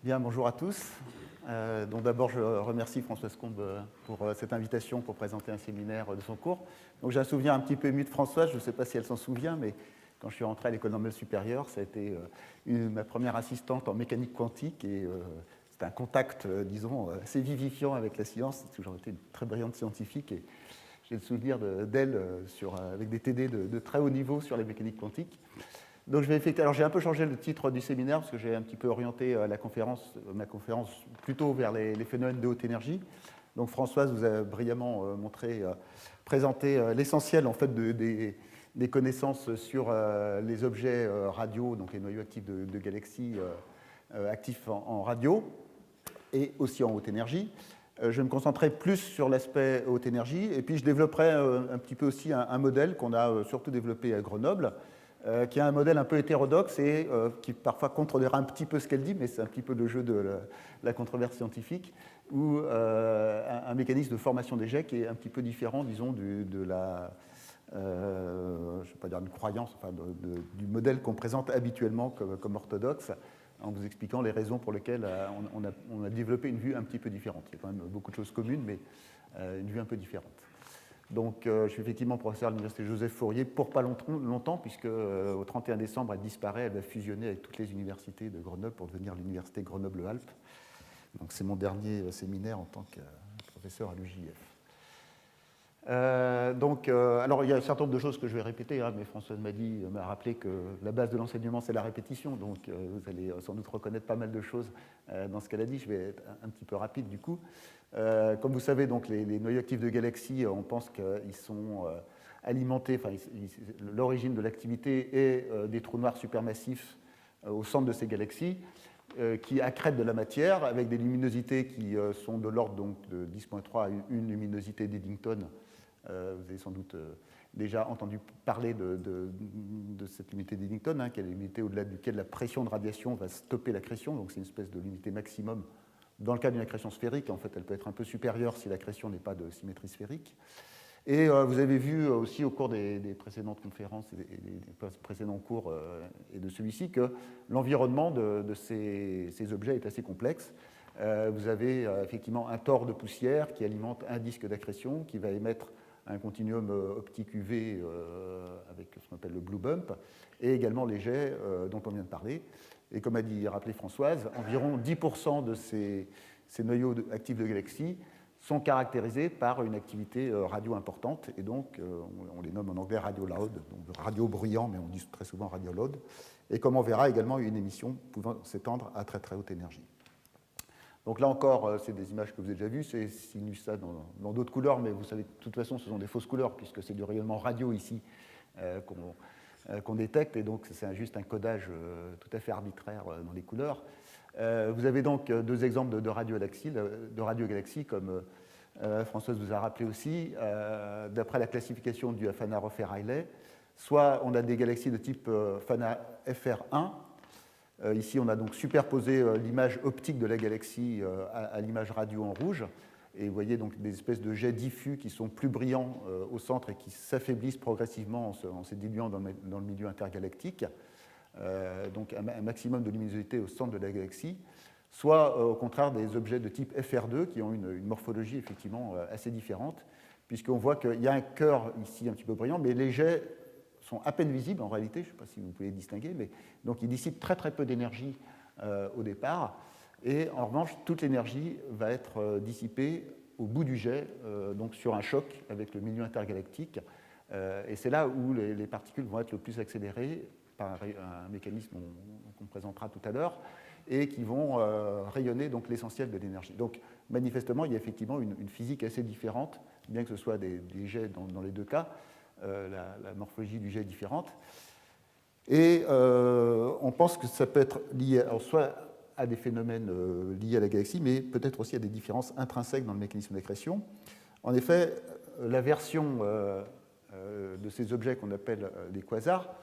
Bien, bonjour à tous. Donc d'abord, je remercie Françoise Combe pour cette invitation pour présenter un séminaire de son cours. Donc j'ai un souvenir un petit peu ému de Françoise, je ne sais pas si elle s'en souvient, mais quand je suis rentré à l'école normale supérieure, ça a été ma première assistante en mécanique quantique et c'était un contact, disons, assez vivifiant avec la science. C'est toujours été une très brillante scientifique et j'ai le souvenir d'elle avec des TD de très haut niveau sur la mécanique quantique. Donc je vais effectuer. Alors j'ai un peu changé le titre du séminaire parce que j'ai un petit peu orienté ma conférence plutôt vers les phénomènes de haute énergie. Donc Françoise vous a brillamment présenté l'essentiel en fait des connaissances sur les objets radio, donc les noyaux actifs de galaxies actifs en radio et aussi en haute énergie. Je vais me concentrer plus sur l'aspect haute énergie et puis je développerai un petit peu aussi un modèle qu'on a surtout développé à Grenoble, qui a un modèle un peu hétérodoxe et qui parfois contredira un petit peu ce qu'elle dit, mais c'est un petit peu le jeu de la controverse scientifique, ou un mécanisme de formation des jets qui est un petit peu différent, disons, de la, je ne vais pas dire une croyance, enfin du modèle qu'on présente habituellement comme orthodoxe, en vous expliquant les raisons pour lesquelles on a développé une vue un petit peu différente. Il y a quand même beaucoup de choses communes, mais une vue un peu différente. Donc, je suis effectivement professeur à l'université Joseph Fourier pour pas longtemps, puisque au 31 décembre, elle disparaît, elle va fusionner avec toutes les universités de Grenoble pour devenir l'université Grenoble-Alpes. Donc, c'est mon dernier séminaire en tant que professeur à l'UJF. Alors, il y a un certain nombre de choses que je vais répéter, mais Françoise m'a rappelé que la base de l'enseignement, c'est la répétition, donc vous allez sans doute reconnaître pas mal de choses dans ce qu'elle a dit. Je vais être un petit peu rapide du coup. Comme vous savez, donc, les noyaux actifs de galaxies, on pense qu'ils sont alimentés, l'origine de l'activité est des trous noirs supermassifs au centre de ces galaxies, qui accrètent de la matière avec des luminosités qui sont de l'ordre de 10,3 à une luminosité d'Eddington. Vous avez sans doute déjà entendu parler de cette limité d'Eddington, qui est la limité au-delà duquel la pression de radiation va stopper l'accrétion, donc c'est une espèce de limité maximum. Dans le cas d'une accrétion sphérique, en fait, elle peut être un peu supérieure si l'accrétion n'est pas de symétrie sphérique. Et vous avez vu aussi au cours des précédentes conférences et des précédents cours et de celui-ci que l'environnement de ces objets est assez complexe. Vous avez effectivement un tore de poussière qui alimente un disque d'accrétion qui va émettre un continuum optique UV avec ce qu'on appelle le blue bump, et également les jets dont on vient de parler. Et comme a rappelé Françoise, environ 10% de ces noyaux actifs de galaxies sont caractérisés par une activité radio importante, et donc on les nomme en anglais radio loud, donc radio bruyant, mais on dit très souvent radio loud, et comme on verra également une émission pouvant s'étendre à très très haute énergie. Donc là encore, c'est des images que vous avez déjà vues, c'est ça dans d'autres couleurs, mais vous savez, de toute façon, ce sont des fausses couleurs, puisque c'est du rayonnement radio ici qu'on détecte, et donc c'est juste un codage tout à fait arbitraire dans les couleurs. Vous avez donc deux exemples de radiogalaxies, comme Françoise vous a rappelé aussi, d'après la classification du Fana-Rofer-Rayleigh. Soit on a des galaxies de type Fana FR1. Ici, on a donc superposé l'image optique de la galaxie à l'image radio en rouge. Et vous voyez donc des espèces de jets diffus qui sont plus brillants au centre et qui s'affaiblissent progressivement en se diluant dans le milieu intergalactique. Donc un maximum de luminosité au centre de la galaxie, soit au contraire des objets de type FR2 qui ont une morphologie effectivement assez différente, puisqu'on voit qu'il y a un cœur ici un petit peu brillant, mais les jets sont à peine visibles en réalité, je ne sais pas si vous pouvez les distinguer, mais donc ils dissipent très très peu d'énergie au départ, et en revanche toute l'énergie va être dissipée au bout du jet, donc sur un choc avec le milieu intergalactique, et c'est là où les particules vont être le plus accélérées par un mécanisme qu'on présentera tout à l'heure, et qui vont rayonner donc l'essentiel de l'énergie. Donc manifestement, il y a effectivement une physique assez différente, bien que ce soit des jets dans les deux cas, la morphologie du jet est différente. Et on pense que ça peut être lié soit à des phénomènes liés à la galaxie, mais peut-être aussi à des différences intrinsèques dans le mécanisme d'accrétion. En effet, la version de ces objets qu'on appelle les quasars,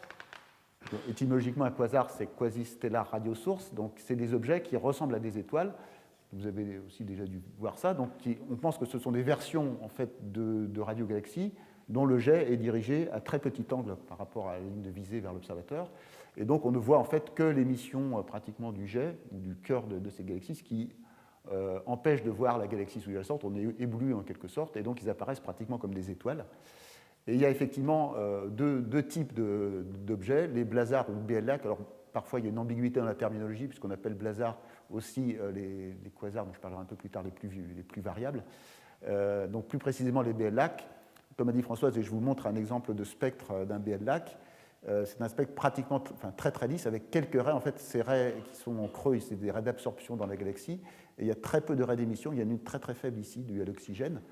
étymologiquement, un quasar, c'est quasi-stellar radiosource, donc c'est des objets qui ressemblent à des étoiles. Vous avez aussi déjà dû voir ça. Donc, on pense que ce sont des versions en fait, de radiogalaxies dont le jet est dirigé à très petit angle par rapport à la ligne de visée vers l'observateur. Et donc on ne voit en fait que l'émission pratiquement du jet, ou du cœur de ces galaxies, ce qui empêche de voir la galaxie sous la sorte. On est ébloui en quelque sorte, et donc ils apparaissent pratiquement comme des étoiles. Et il y a effectivement deux types d'objets, les blazars ou BLAC. Alors parfois il y a une ambiguïté dans la terminologie, puisqu'on appelle blazars aussi les quasars, dont je parlerai un peu plus tard, les plus variables. Donc plus précisément les BLAC. Comme a dit Françoise, et je vous montre un exemple de spectre d'un BLAC, c'est un spectre pratiquement très très lisse, avec quelques raies. En fait, ces raies qui sont en creux, c'est des raies d'absorption dans la galaxie, et il y a très peu de raies d'émission. Il y en a une très très faible ici, due à l'oxygène.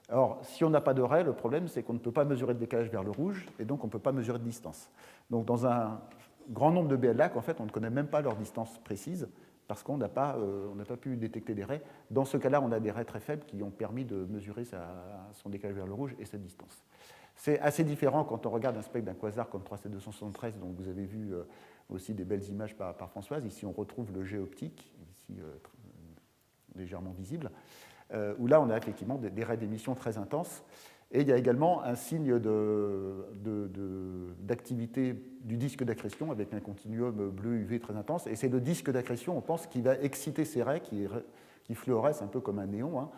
Alors, si on n'a pas de raies, le problème, c'est qu'on ne peut pas mesurer de décalage vers le rouge, et donc on ne peut pas mesurer de distance. Donc, dans un grand nombre de BLAC, en fait, on ne connaît même pas leur distance précise, parce qu'on n'a pas pu détecter des raies. Dans ce cas-là, on a des raies très faibles qui ont permis de mesurer son décalage vers le rouge et cette distance. C'est assez différent quand on regarde un spectre d'un quasar comme 3C273, dont vous avez vu aussi des belles images par Françoise. Ici, on retrouve le jet optique, ici légèrement visible, où là, on a effectivement des raies d'émission très intenses. Et il y a également un signe d'activité du disque d'accrétion avec un continuum bleu UV très intense. Et c'est le disque d'accrétion, on pense, qui va exciter ces raies qui fluorescent un peu comme un néon. Hein.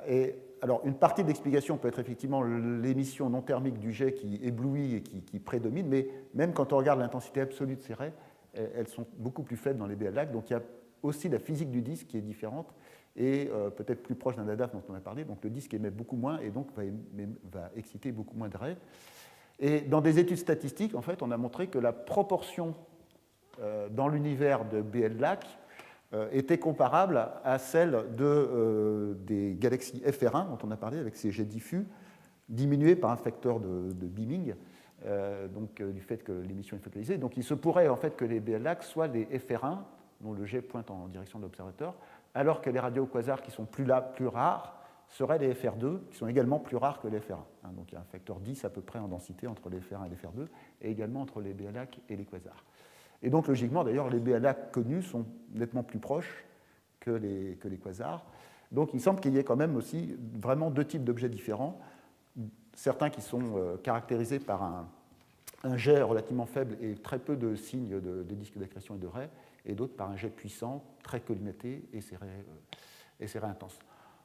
Et alors, une partie de l'explication peut être effectivement l'émission non thermique du jet qui éblouit et qui prédomine, mais même quand on regarde l'intensité absolue de ces raies, elles sont beaucoup plus faibles dans les BLAC. Donc il y a aussi la physique du disque qui est différente et peut-être plus proche d'un ADAF dont on a parlé. Donc le disque émet beaucoup moins et donc va exciter beaucoup moins de raies. Et dans des études statistiques, en fait, on a montré que la proportion dans l'univers de BLAC était comparable à celle des galaxies FR1 dont on a parlé avec ces jets diffus, diminués par un facteur de beaming, du fait que l'émission est focalisée. Donc il se pourrait en fait que les BLAC soient des FR1 dont le jet pointe en direction de l'observateur, alors que les radioquasars qui sont plus rares seraient les FR2, qui sont également plus rares que les FR1. Donc il y a un facteur 10 à peu près en densité entre les FR1 et les FR2, et également entre les BLAC et les quasars. Et donc logiquement, d'ailleurs, les BLAC connus sont nettement plus proches que les quasars. Donc il semble qu'il y ait quand même aussi vraiment deux types d'objets différents, certains qui sont caractérisés par un jet relativement faible et très peu de signes de disques d'accrétion et de raies, et d'autres par un jet puissant, très collimaté et ces raies intenses.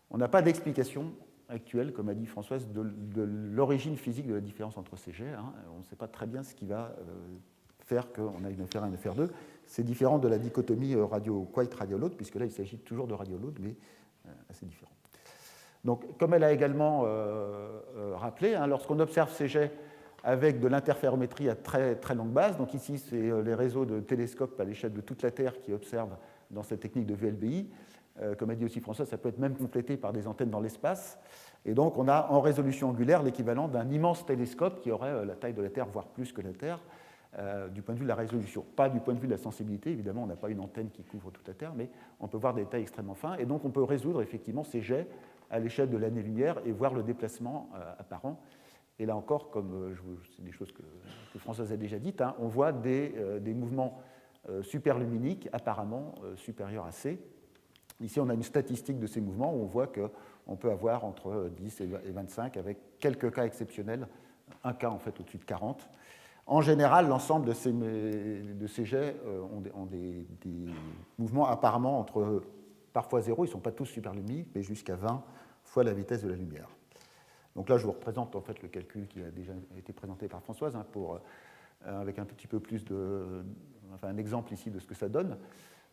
On n'a pas d'explication actuelle, comme a dit Françoise, de l'origine physique de la différence entre ces jets. Hein. On ne sait pas très bien ce qui va faire qu'on a une FR1 et une FR2. C'est différent de la dichotomie radio-quite-radiologue, puisque là, il s'agit toujours de radiologue, mais assez différent. Donc, comme elle a également rappelé, hein, lorsqu'on observe ces jets avec de l'interférométrie à très, très longue base. Donc ici, c'est les réseaux de télescopes à l'échelle de toute la Terre qui observent dans cette technique de VLBI. Comme a dit aussi François, ça peut être même complété par des antennes dans l'espace. Et donc, on a en résolution angulaire l'équivalent d'un immense télescope qui aurait la taille de la Terre, voire plus que la Terre, du point de vue de la résolution. Pas du point de vue de la sensibilité, évidemment, on n'a pas une antenne qui couvre toute la Terre, mais on peut voir des détails extrêmement fins. Et donc, on peut résoudre effectivement ces jets à l'échelle de l'année-lumière et voir le déplacement apparent. Et là encore, comme c'est des choses que Françoise a déjà dites, hein, on voit des mouvements superluminiques apparemment supérieurs à C. Ici, on a une statistique de ces mouvements où on voit qu'on peut avoir entre 10 et 25, avec quelques cas exceptionnels, un cas en fait au-dessus de 40. En général, l'ensemble de ces jets ont des mouvements apparemment entre parfois 0, ils ne sont pas tous superluminiques, mais jusqu'à 20 fois la vitesse de la lumière. Donc là, je vous représente en fait le calcul qui a déjà été présenté par Françoise, hein, avec un petit peu plus un exemple ici de ce que ça donne.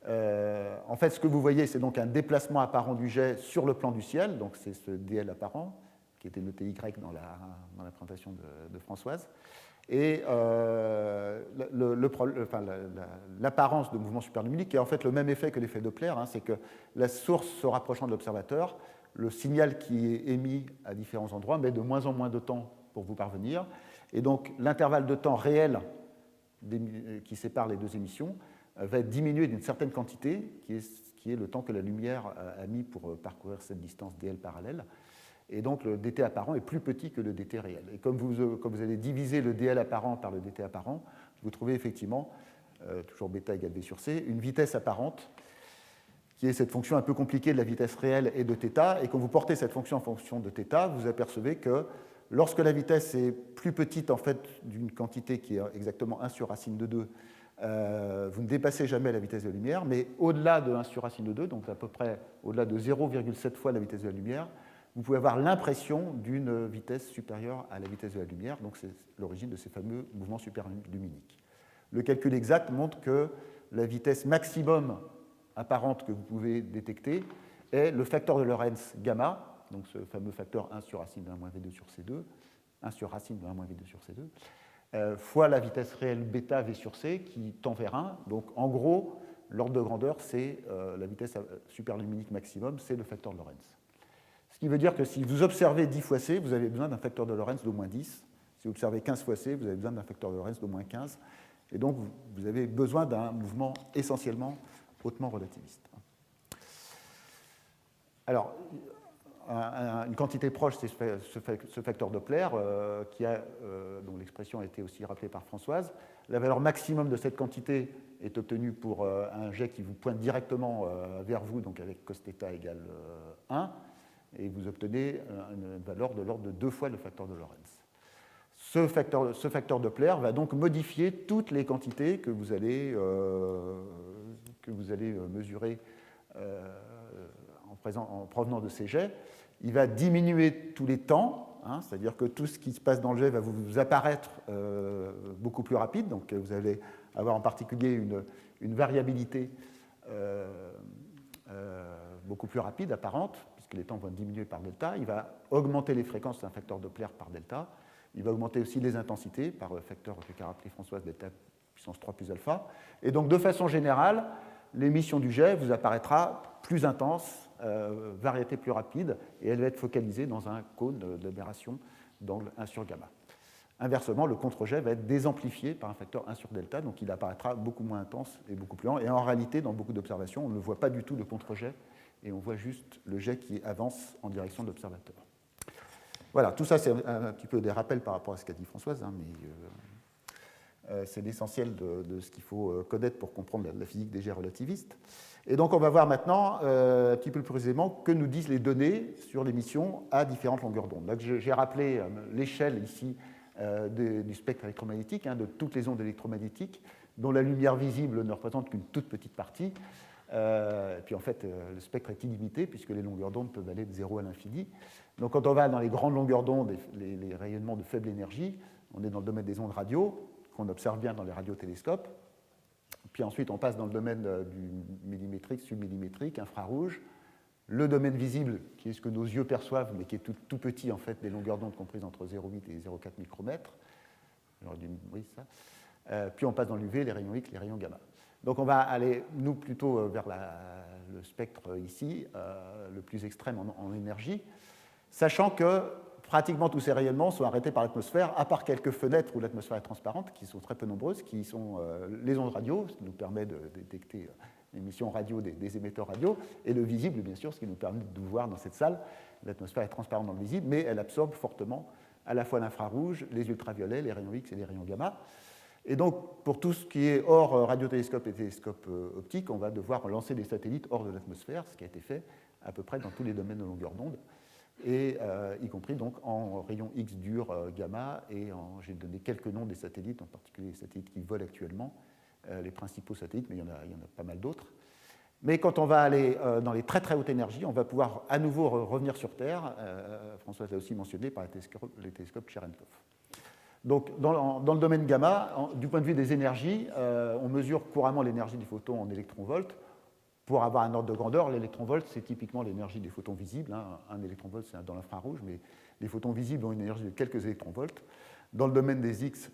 En fait, ce que vous voyez, c'est donc un déplacement apparent du jet sur le plan du ciel, donc c'est ce DL apparent, qui était noté Y dans la présentation de Françoise. Et l'apparence de mouvement superluminique est en fait le même effet que l'effet Doppler, hein, c'est que la source se rapprochant de l'observateur, le signal qui est émis à différents endroits met de moins en moins de temps pour vous parvenir. Et donc, l'intervalle de temps réel qui sépare les deux émissions va être diminué d'une certaine quantité, qui est le temps que la lumière a mis pour parcourir cette distance dl parallèle. Et donc, le dt apparent est plus petit que le dt réel. Et comme vous allez diviser le dl apparent par le dt apparent, vous trouvez effectivement, toujours bêta égale v sur c, une vitesse apparente qui est cette fonction un peu compliquée de la vitesse réelle et de θ. Et quand vous portez cette fonction en fonction de θ, vous apercevez que Lorsque la vitesse est plus petite en fait, d'une quantité qui est exactement 1 sur racine de 2, vous ne dépassez jamais la vitesse de la lumière, mais au-delà de 1 sur racine de 2, donc à peu près au-delà de 0,7 fois la vitesse de la lumière, vous pouvez avoir l'impression d'une vitesse supérieure à la vitesse de la lumière, donc c'est l'origine de ces fameux mouvements superluminiques. Le calcul exact montre que la vitesse maximum apparente que vous pouvez détecter est le facteur de Lorentz gamma, donc ce fameux facteur 1 sur racine de 1 moins V2 sur C2, 1 sur racine de 1 moins V2 sur C2, fois la vitesse réelle bêta V sur C qui tend vers 1. Donc en gros, l'ordre de grandeur, c'est la vitesse superluminique maximum, c'est le facteur de Lorentz. Ce qui veut dire que si vous observez 10 fois C, vous avez besoin d'un facteur de Lorentz d'au moins 10. Si vous observez 15 fois C, vous avez besoin d'un facteur de Lorentz d'au moins 15. Et donc vous avez besoin d'un mouvement essentiellement hautement relativiste. Alors, une quantité proche, c'est ce facteur Doppler, dont l'expression a été aussi rappelée par Françoise. La valeur maximum de cette quantité est obtenue pour un jet qui vous pointe directement vers vous, donc avec cos θ égale 1, et vous obtenez une valeur de l'ordre de 2 fois le facteur de Lorentz. Ce facteur Doppler va donc modifier toutes les quantités que vous allez mesurer en provenant de ces jets. Il va diminuer tous les temps, c'est-à-dire que tout ce qui se passe dans le jet va vous apparaître beaucoup plus rapide. Donc vous allez avoir en particulier une variabilité beaucoup plus rapide, apparente, puisque les temps vont diminuer par delta. Il va augmenter les fréquences d'un facteur Doppler par delta. Il va augmenter aussi les intensités par le facteur qu'a rappelé Françoise, delta puissance 3 plus alpha. Et donc, de façon générale, l'émission du jet vous apparaîtra plus intense, variété plus rapide, et elle va être focalisée dans un cône d'aberration d'angle 1 sur gamma. Inversement, le contre-jet va être désamplifié par un facteur 1 sur delta, donc il apparaîtra beaucoup moins intense et beaucoup plus lent. Et en réalité, dans beaucoup d'observations, on ne voit pas du tout le contre-jet, et on voit juste le jet qui avance en direction de l'observateur. Voilà, tout ça, c'est un petit peu des rappels par rapport à ce qu'a dit Françoise, mais c'est l'essentiel de ce qu'il faut connaître pour comprendre la physique des jets relativistes. Et donc, on va voir maintenant, un petit peu plus précisément, que nous disent les données sur l'émission à différentes longueurs d'onde. Là, j'ai rappelé l'échelle ici du spectre électromagnétique, de toutes les ondes électromagnétiques, dont la lumière visible ne représente qu'une toute petite partie. Et puis en fait, le spectre est illimité puisque les longueurs d'onde peuvent aller de 0 à l'infini. Donc quand on va dans les grandes longueurs d'onde, les rayonnements de faible énergie, on est dans le domaine des ondes radio, qu'on observe bien dans les radiotélescopes. Puis ensuite, on passe dans le domaine du millimétrique, submillimétrique, infrarouge. Le domaine visible, qui est ce que nos yeux perçoivent, mais qui est tout petit, en fait, des longueurs d'onde comprises entre 0,8 et 0,4 micromètres. Oui, ça. Puis on passe dans l'UV, les rayons X, les rayons gamma. Donc on va aller, nous, plutôt vers le spectre ici, le plus extrême en énergie, sachant que pratiquement tous ces rayonnements sont arrêtés par l'atmosphère, à part quelques fenêtres où l'atmosphère est transparente, qui sont très peu nombreuses, qui sont les ondes radio, ce qui nous permet de détecter l'émission radio des émetteurs radio, et le visible, bien sûr, ce qui nous permet de voir dans cette salle. L'atmosphère est transparente dans le visible, mais elle absorbe fortement à la fois l'infrarouge, les ultraviolets, les rayons X et les rayons gamma. Et donc, pour tout ce qui est hors radiotélescope et télescope optique, on va devoir lancer des satellites hors de l'atmosphère, ce qui a été fait à peu près dans tous les domaines de longueur d'onde, et y compris donc en rayons X dur gamma, et j'ai donné quelques noms des satellites, en particulier les satellites qui volent actuellement, les principaux satellites, mais il y en a pas mal d'autres. Mais quand on va aller dans les très très hautes énergies, on va pouvoir à nouveau revenir sur Terre, Françoise l'a aussi mentionné, par les télescopes Cherenkov. Donc, dans le domaine gamma, du point de vue des énergies, on mesure couramment l'énergie des photons en électronvolts. Pour avoir un ordre de grandeur, l'électronvolt, c'est typiquement l'énergie des photons visibles. Un électronvolt, c'est dans l'infrarouge, mais les photons visibles ont une énergie de quelques électronvolts. Dans le domaine des X,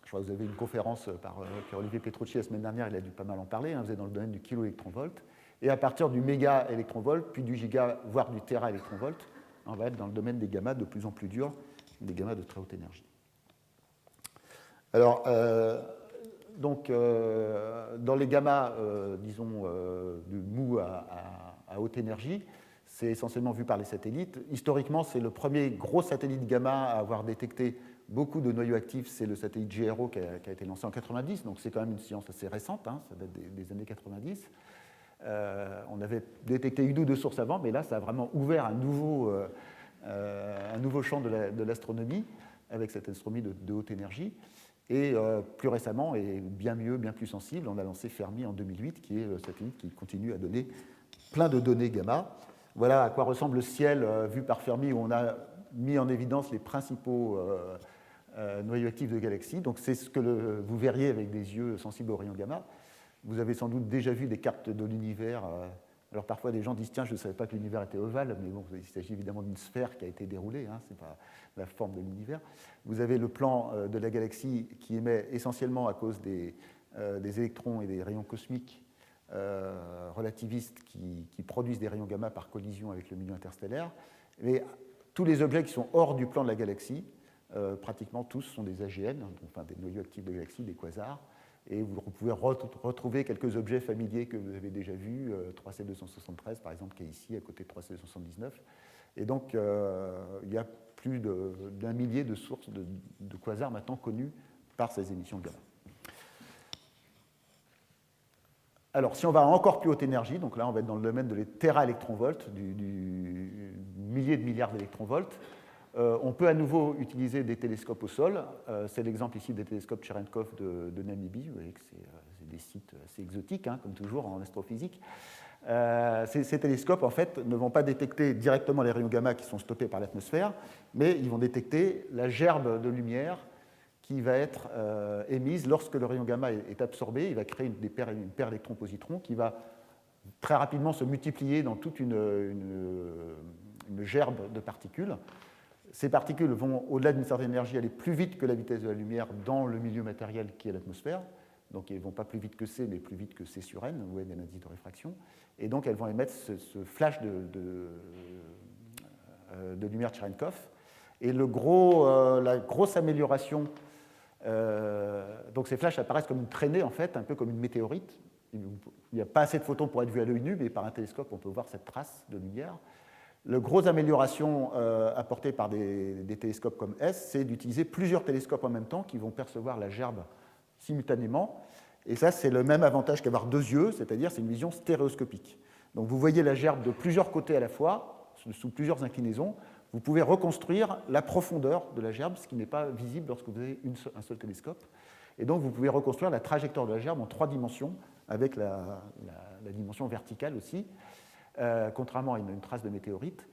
je crois que vous avez une conférence par Olivier Petrucci la semaine dernière, il a dû pas mal en parler, vous êtes dans le domaine du kiloélectronvolt. Et à partir du méga-électronvolt, puis du giga, voire du téra-électronvolt, on va être dans le domaine des gammas de plus en plus durs, des gammas de très haute énergie. Alors, dans les gammas, disons, de mou à haute énergie, c'est essentiellement vu par les satellites. Historiquement, c'est le premier gros satellite gamma à avoir détecté beaucoup de noyaux actifs, c'est le satellite GRO qui a été lancé en 90, donc c'est quand même une science assez récente, ça date des années 90. On avait détecté une ou deux sources avant, mais là, ça a vraiment ouvert un nouveau un nouveau champ de l'astronomie, avec cette astronomie de haute énergie. Et plus récemment, et bien mieux, bien plus sensible, on a lancé Fermi en 2008, qui est le satellite qui continue à donner plein de données gamma. Voilà à quoi ressemble le ciel vu par Fermi, où on a mis en évidence les principaux noyaux actifs de galaxies. Donc c'est ce que vous verriez avec des yeux sensibles aux rayons gamma. Vous avez sans doute déjà vu des cartes de l'univers. Alors parfois des gens disent tiens, je ne savais pas que l'univers était ovale, mais bon, il s'agit évidemment d'une sphère qui a été déroulée, hein, ce n'est pas la forme de l'univers. Vous avez le plan de la galaxie qui émet essentiellement à cause des électrons et des rayons cosmiques relativistes qui produisent des rayons gamma par collision avec le milieu interstellaire. Mais tous les objets qui sont hors du plan de la galaxie, pratiquement tous sont des AGN, enfin des noyaux actifs de galaxies, des quasars. Et vous pouvez retrouver quelques objets familiers que vous avez déjà vus, 3C273 par exemple, qui est ici à côté de 3C279. Et donc, il y a plus d'un millier de sources de quasars maintenant connues par ces émissions gamma. Alors, si on va à encore plus haute énergie, donc là, on va être dans le domaine des téraélectronvolts, du millier de milliards d'électronvolts, on peut à nouveau utiliser des télescopes au sol. C'est l'exemple ici des télescopes Cherenkov de Namibie. Vous voyez que c'est des sites assez exotiques, hein, comme toujours en astrophysique. Ces télescopes, en fait, ne vont pas détecter directement les rayons gamma qui sont stoppés par l'atmosphère, mais ils vont détecter la gerbe de lumière qui va être émise lorsque le rayon gamma est absorbé. Il va créer une paire électron-positron qui va très rapidement se multiplier dans toute une gerbe de particules. Ces particules vont, au-delà d'une certaine énergie, aller plus vite que la vitesse de la lumière dans le milieu matériel qui est l'atmosphère. Donc, elles ne vont pas plus vite que C, mais plus vite que C sur N, où N est l'indice de réfraction. Et donc, elles vont émettre ce flash de lumière Cherenkov. Et la grosse amélioration, donc ces flashs apparaissent comme une traînée, en fait, un peu comme une météorite. Il n'y a pas assez de photons pour être vu à l'œil nu, mais par un télescope, on peut voir cette trace de lumière. La grosse amélioration apportée par des télescopes comme S, c'est d'utiliser plusieurs télescopes en même temps qui vont percevoir la gerbe simultanément. Et ça, c'est le même avantage qu'avoir deux yeux, c'est-à-dire c'est une vision stéréoscopique. Donc vous voyez la gerbe de plusieurs côtés à la fois, sous plusieurs inclinaisons. Vous pouvez reconstruire la profondeur de la gerbe, ce qui n'est pas visible lorsque vous avez un seul télescope. Et donc vous pouvez reconstruire la trajectoire de la gerbe en 3 dimensions, avec la dimension verticale aussi. Contrairement à une trace de météorite.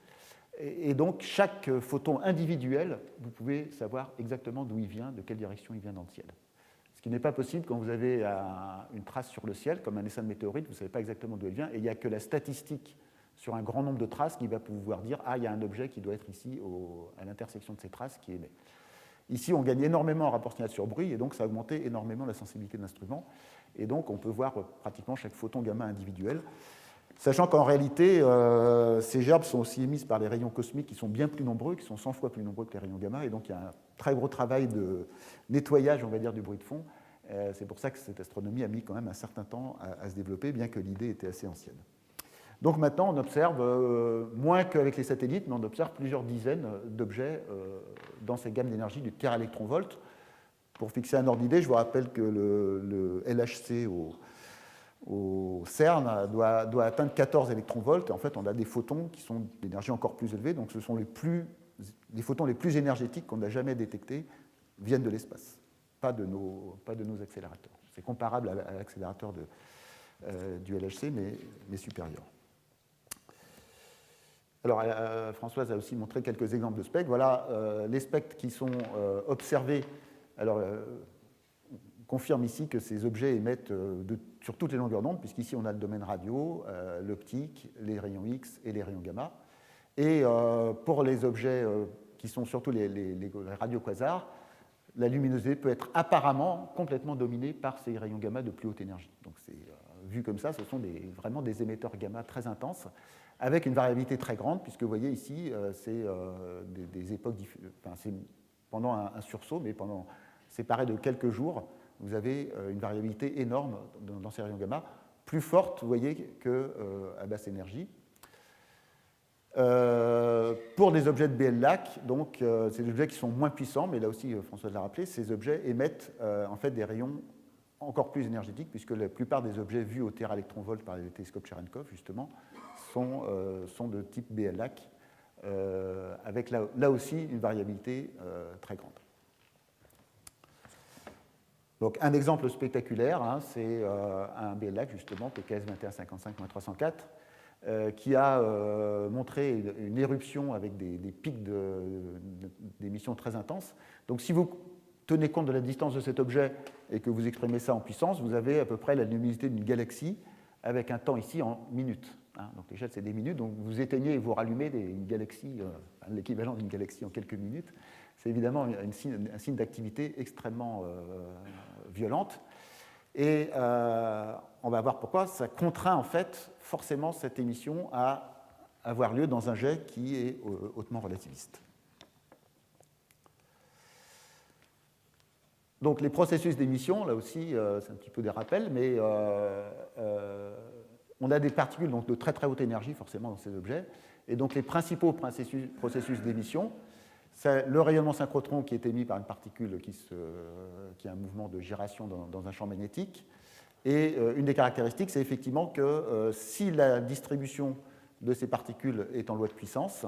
Et donc, chaque photon individuel, vous pouvez savoir exactement d'où il vient, de quelle direction il vient dans le ciel. Ce qui n'est pas possible quand vous avez une trace sur le ciel, comme un essaim de météorite, vous ne savez pas exactement d'où elle vient, et il n'y a que la statistique sur un grand nombre de traces qui va pouvoir dire « Ah, il y a un objet qui doit être ici à l'intersection de ces traces qui émet ». Ici, on gagne énormément en rapport signal sur bruit, et donc ça a augmenté énormément la sensibilité de l'instrument. Et donc, on peut voir pratiquement chaque photon gamma individuel. Sachant qu'en réalité, ces gerbes sont aussi émises par les rayons cosmiques qui sont bien plus nombreux, qui sont 100 fois plus nombreux que les rayons gamma, et donc il y a un très gros travail de nettoyage, on va dire, du bruit de fond. C'est pour ça que cette astronomie a mis quand même un certain temps à se développer, bien que l'idée était assez ancienne. Donc maintenant, on observe, moins qu'avec les satellites, mais on observe plusieurs dizaines d'objets dans ces gammes d'énergie du téraélectronvolt. Pour fixer un ordre d'idée, je vous rappelle que le LHC au CERN doit atteindre 14 électronvolts. Et en fait, on a des photons qui sont d'énergie encore plus élevée. Donc, ce sont les photons les plus énergétiques qu'on n'a jamais détectés viennent de l'espace, pas de nos accélérateurs. C'est comparable à l'accélérateur du LHC, mais supérieur. Alors, Françoise a aussi montré quelques exemples de spectres. Voilà les spectres qui sont observés. Alors, confirme ici que ces objets émettent sur toutes les longueurs d'onde, puisqu'ici on a le domaine radio, l'optique, les rayons X et les rayons gamma. Et pour les objets qui sont surtout les radioquasars, la luminosité peut être apparemment complètement dominée par ces rayons gamma de plus haute énergie. Donc vu comme ça, ce sont vraiment des émetteurs gamma très intenses, avec une variabilité très grande, puisque vous voyez ici, c'est des époques c'est pendant un sursaut, mais séparé de quelques jours, vous avez une variabilité énorme dans ces rayons gamma, plus forte, vous voyez, qu'à basse énergie. Pour des objets de BL-LAC, donc c'est des objets qui sont moins puissants, mais là aussi François l'a rappelé, ces objets émettent en fait des rayons encore plus énergétiques, puisque la plupart des objets vus au téraélectronvolt par les télescopes Cherenkov, justement, sont de type BL-LAC, avec là aussi une variabilité très grande. Donc un exemple spectaculaire, hein, c'est un BLAC justement, PKS 2155-304, qui a montré une éruption avec des pics d'émissions très intenses. Donc si vous tenez compte de la distance de cet objet et que vous exprimez ça en puissance, vous avez à peu près la luminosité d'une galaxie avec un temps ici en minutes. Hein. Donc l'échelle, c'est des minutes. Donc vous éteignez et vous rallumez une galaxie, l'équivalent d'une galaxie en quelques minutes. C'est évidemment un signe d'activité extrêmement violente. Et on va voir pourquoi. Ça contraint en fait forcément cette émission à avoir lieu dans un jet qui est hautement relativiste. Donc les processus d'émission, là aussi, c'est un petit peu des rappels, mais on a des particules donc, de très très haute énergie forcément dans ces objets. Et donc les principaux processus d'émission, c'est le rayonnement synchrotron qui est émis par une particule qui a un mouvement de gyration dans un champ magnétique. Et une des caractéristiques, c'est effectivement que si la distribution de ces particules est en loi de puissance,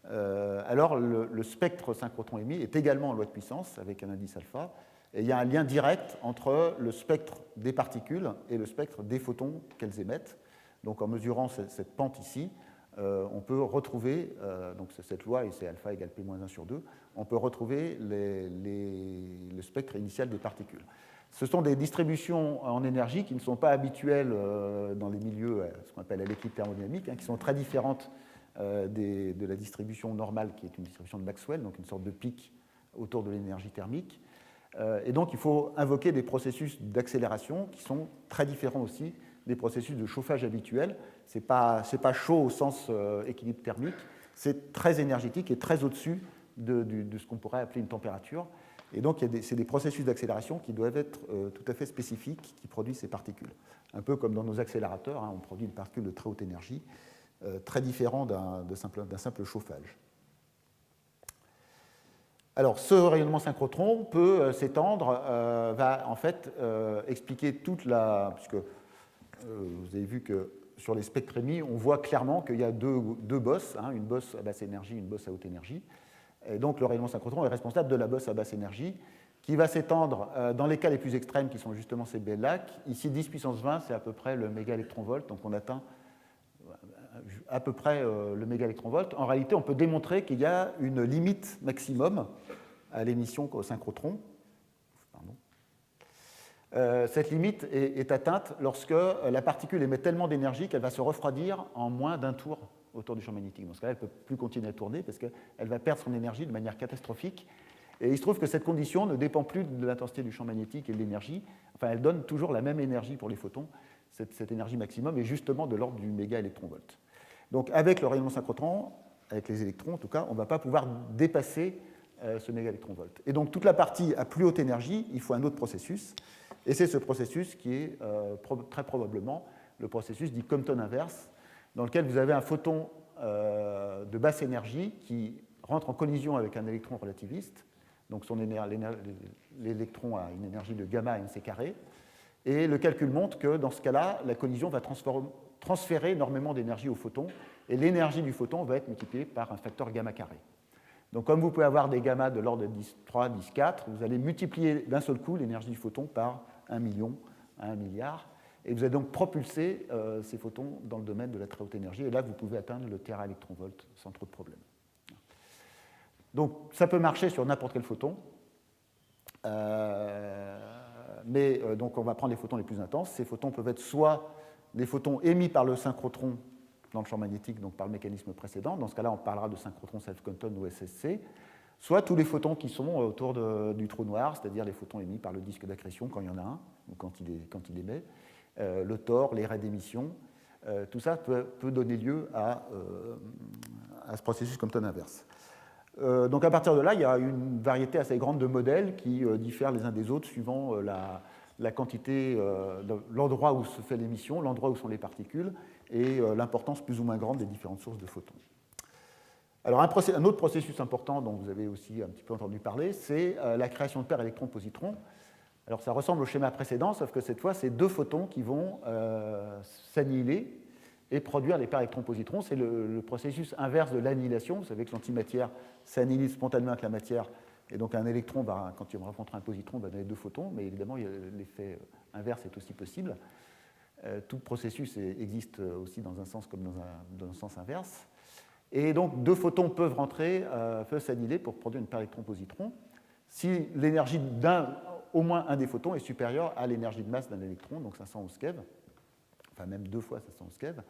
alors le spectre synchrotron émis est également en loi de puissance avec un indice alpha. Et il y a un lien direct entre le spectre des particules et le spectre des photons qu'elles émettent. Donc en mesurant cette pente ici, on peut retrouver, donc c'est cette loi, et c'est alpha égale P-1 sur 2, on peut retrouver le spectre initial des particules. Ce sont des distributions en énergie qui ne sont pas habituelles dans les milieux, ce qu'on appelle à l'équilibre thermodynamique, hein, qui sont très différentes de la distribution normale, qui est une distribution de Maxwell, donc une sorte de pic autour de l'énergie thermique. Et donc il faut invoquer des processus d'accélération qui sont très différents aussi des processus de chauffage habituels. Ce n'est pas chaud au sens équilibre thermique, c'est très énergétique et très au-dessus de ce qu'on pourrait appeler une température. Et donc, c'est des processus d'accélération qui doivent être tout à fait spécifiques, qui produisent ces particules. Un peu comme dans nos accélérateurs, hein, on produit une particule de très haute énergie, très différent d'un simple chauffage. Alors, ce rayonnement synchrotron peut s'étendre, va en fait expliquer toute la... Puisque vous avez vu que sur les spectres émis, on voit clairement qu'il y a deux bosses, hein, une bosse à basse énergie, une bosse à haute énergie. Et donc le rayonnement synchrotron est responsable de la bosse à basse énergie, qui va s'étendre dans les cas les plus extrêmes, qui sont justement ces BLAC. Ici, 10 puissance 20, c'est à peu près le mégaélectronvolt, donc on atteint à peu près le mégaélectronvolt. En réalité, on peut démontrer qu'il y a une limite maximum à l'émission au synchrotron. Cette limite est atteinte lorsque la particule émet tellement d'énergie qu'elle va se refroidir en moins d'un tour autour du champ magnétique. Dans ce cas-là, elle ne peut plus continuer à tourner parce qu'elle va perdre son énergie de manière catastrophique. Et il se trouve que cette condition ne dépend plus de l'intensité du champ magnétique et de l'énergie. Enfin, elle donne toujours la même énergie pour les photons. Cette énergie maximum est justement de l'ordre du mégaélectronvolt. Donc avec le rayonnement synchrotron, avec les électrons en tout cas, on ne va pas pouvoir dépasser ce mégaélectronvolt. Et donc toute la partie à plus haute énergie, il faut un autre processus. Et c'est ce processus qui est très probablement le processus dit Compton inverse, dans lequel vous avez un photon de basse énergie qui rentre en collision avec un électron relativiste. Donc l'électron a une énergie de gamma mc carré. Et le calcul montre que dans ce cas-là, la collision va transférer énormément d'énergie au photon. Et l'énergie du photon va être multipliée par un facteur gamma carré. Donc comme vous pouvez avoir des gammas de l'ordre de 10,3, 10,4, vous allez multiplier d'un seul coup l'énergie du photon par 1 million à 1 milliard. Et vous allez donc propulser ces photons dans le domaine de la très haute énergie. Et là, vous pouvez atteindre le téraélectronvolt sans trop de problème. Donc ça peut marcher sur n'importe quel photon. Donc on va prendre les photons les plus intenses. Ces photons peuvent être soit des photons émis par le synchrotron dans le champ magnétique, donc par le mécanisme précédent. Dans ce cas-là, on parlera de synchrotron self-Compton ou SSC. Soit tous les photons qui sont autour du trou noir, c'est-à-dire les photons émis par le disque d'accrétion quand il y en a un, ou quand il émet, le TOR, les raies d'émission. Tout ça peut donner lieu à ce processus Compton inverse. Donc à partir de là, il y a une variété assez grande de modèles qui diffèrent les uns des autres suivant la quantité, l'endroit où se fait l'émission, l'endroit où sont les particules et l'importance plus ou moins grande des différentes sources de photons. Alors un autre processus important dont vous avez aussi un petit peu entendu parler, c'est la création de paires électrons-positrons. Alors ça ressemble au schéma précédent, sauf que cette fois, c'est deux photons qui vont s'annihiler et produire les paires électrons-positrons. C'est le processus inverse de l'annihilation. Vous savez que l'antimatière s'annihilise spontanément avec la matière, et donc un électron, quand il rencontre un positron, va donner deux photons, mais évidemment, l'effet inverse est aussi possible. Tout processus existe aussi dans un sens comme dans un sens inverse. Et donc, deux photons peuvent rentrer, peuvent s'annihiler pour produire une paire électron-positron si l'énergie au moins un des photons est supérieure à l'énergie de masse d'un électron, donc 511 keV, enfin même 2 fois 511 keV.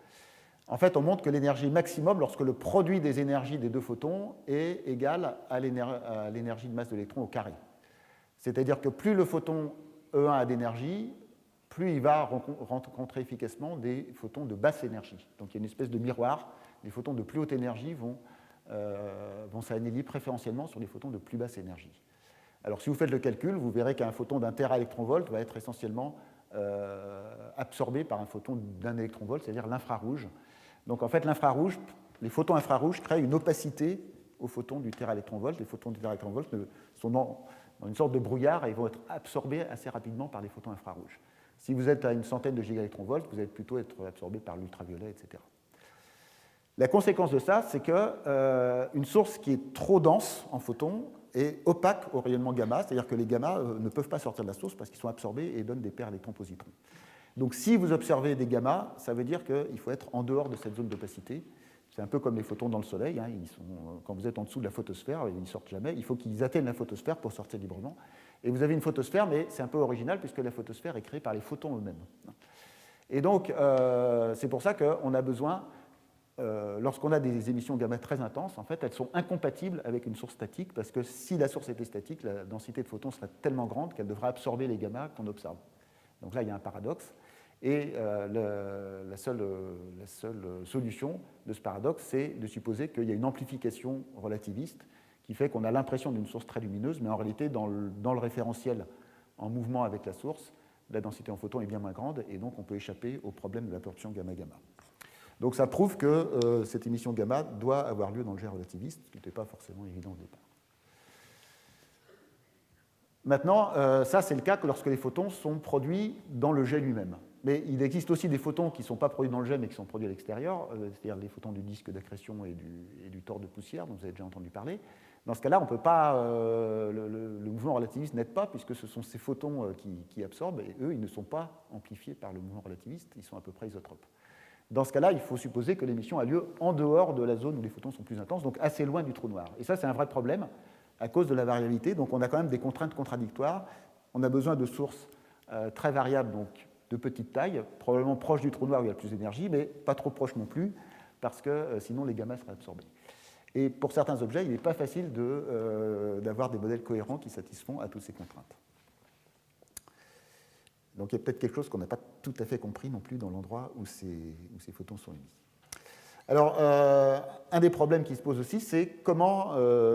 En fait, on montre que l'énergie maximum, lorsque le produit des énergies des deux photons est égal à l'énergie de masse de l'électron au carré. C'est-à-dire que plus le photon E1 a d'énergie, plus il va rencontrer efficacement des photons de basse énergie. Donc il y a une espèce de miroir. Les photons de plus haute énergie vont s'annihiler préférentiellement sur les photons de plus basse énergie. Alors si vous faites le calcul, vous verrez qu'un photon d'un téraélectronvolt va être essentiellement absorbé par un photon d'un électronvolt, c'est-à-dire l'infrarouge. Donc en fait, les photons infrarouges créent une opacité aux photons du téraélectronvolt. Les photons du téraélectronvolt sont dans une sorte de brouillard et ils vont être absorbés assez rapidement par les photons infrarouges. Si vous êtes à une centaine de gigaélectronvolts, vous allez plutôt être absorbé par l'ultraviolet, etc. La conséquence de ça, c'est qu'une source qui est trop dense en photons est opaque au rayonnement gamma, c'est-à-dire que les gamma ne peuvent pas sortir de la source parce qu'ils sont absorbés et donnent des paires électrons-positrons. Donc si vous observez des gamma, ça veut dire qu'il faut être en dehors de cette zone d'opacité. C'est un peu comme les photons dans le Soleil. Quand vous êtes en dessous de la photosphère, ils ne sortent jamais. Il faut qu'ils atteignent la photosphère pour sortir librement. Et vous avez une photosphère, mais c'est un peu original puisque la photosphère est créée par les photons eux-mêmes. Et donc, c'est pour ça qu'on a besoin, lorsqu'on a des émissions gamma très intenses, en fait, elles sont incompatibles avec une source statique parce que si la source était statique, la densité de photons serait tellement grande qu'elle devrait absorber les gamma qu'on observe. Donc là, il y a un paradoxe. Et la seule solution de ce paradoxe, c'est de supposer qu'il y a une amplification relativiste qui fait qu'on a l'impression d'une source très lumineuse, mais en réalité, dans le référentiel en mouvement avec la source, la densité en photons est bien moins grande, et donc on peut échapper au problème de l'absorption gamma-gamma. Donc ça prouve que cette émission gamma doit avoir lieu dans le jet relativiste, ce qui n'était pas forcément évident au départ. Maintenant, ça c'est le cas que lorsque les photons sont produits dans le jet lui-même. Mais il existe aussi des photons qui ne sont pas produits dans le jet mais qui sont produits à l'extérieur, c'est-à-dire les photons du disque d'accrétion et du tore de poussière dont vous avez déjà entendu parler. Dans ce cas-là, on peut pas, le mouvement relativiste n'aide pas puisque ce sont ces photons qui absorbent et eux, ils ne sont pas amplifiés par le mouvement relativiste, ils sont à peu près isotropes. Dans ce cas-là, il faut supposer que l'émission a lieu en dehors de la zone où les photons sont plus intenses, donc assez loin du trou noir. Et ça, c'est un vrai problème à cause de la variabilité. Donc on a quand même des contraintes contradictoires. On a besoin de sources très variables, donc de petite taille, probablement proches du trou noir où il y a le plus d'énergie, mais pas trop proches non plus, parce que sinon les gamma seraient absorbés. Et pour certains objets, il n'est pas facile d'avoir des modèles cohérents qui satisfont à toutes ces contraintes. Donc il y a peut-être quelque chose qu'on n'a pas tout à fait compris non plus dans l'endroit où ces photons sont émis. Alors, un des problèmes qui se pose aussi, c'est comment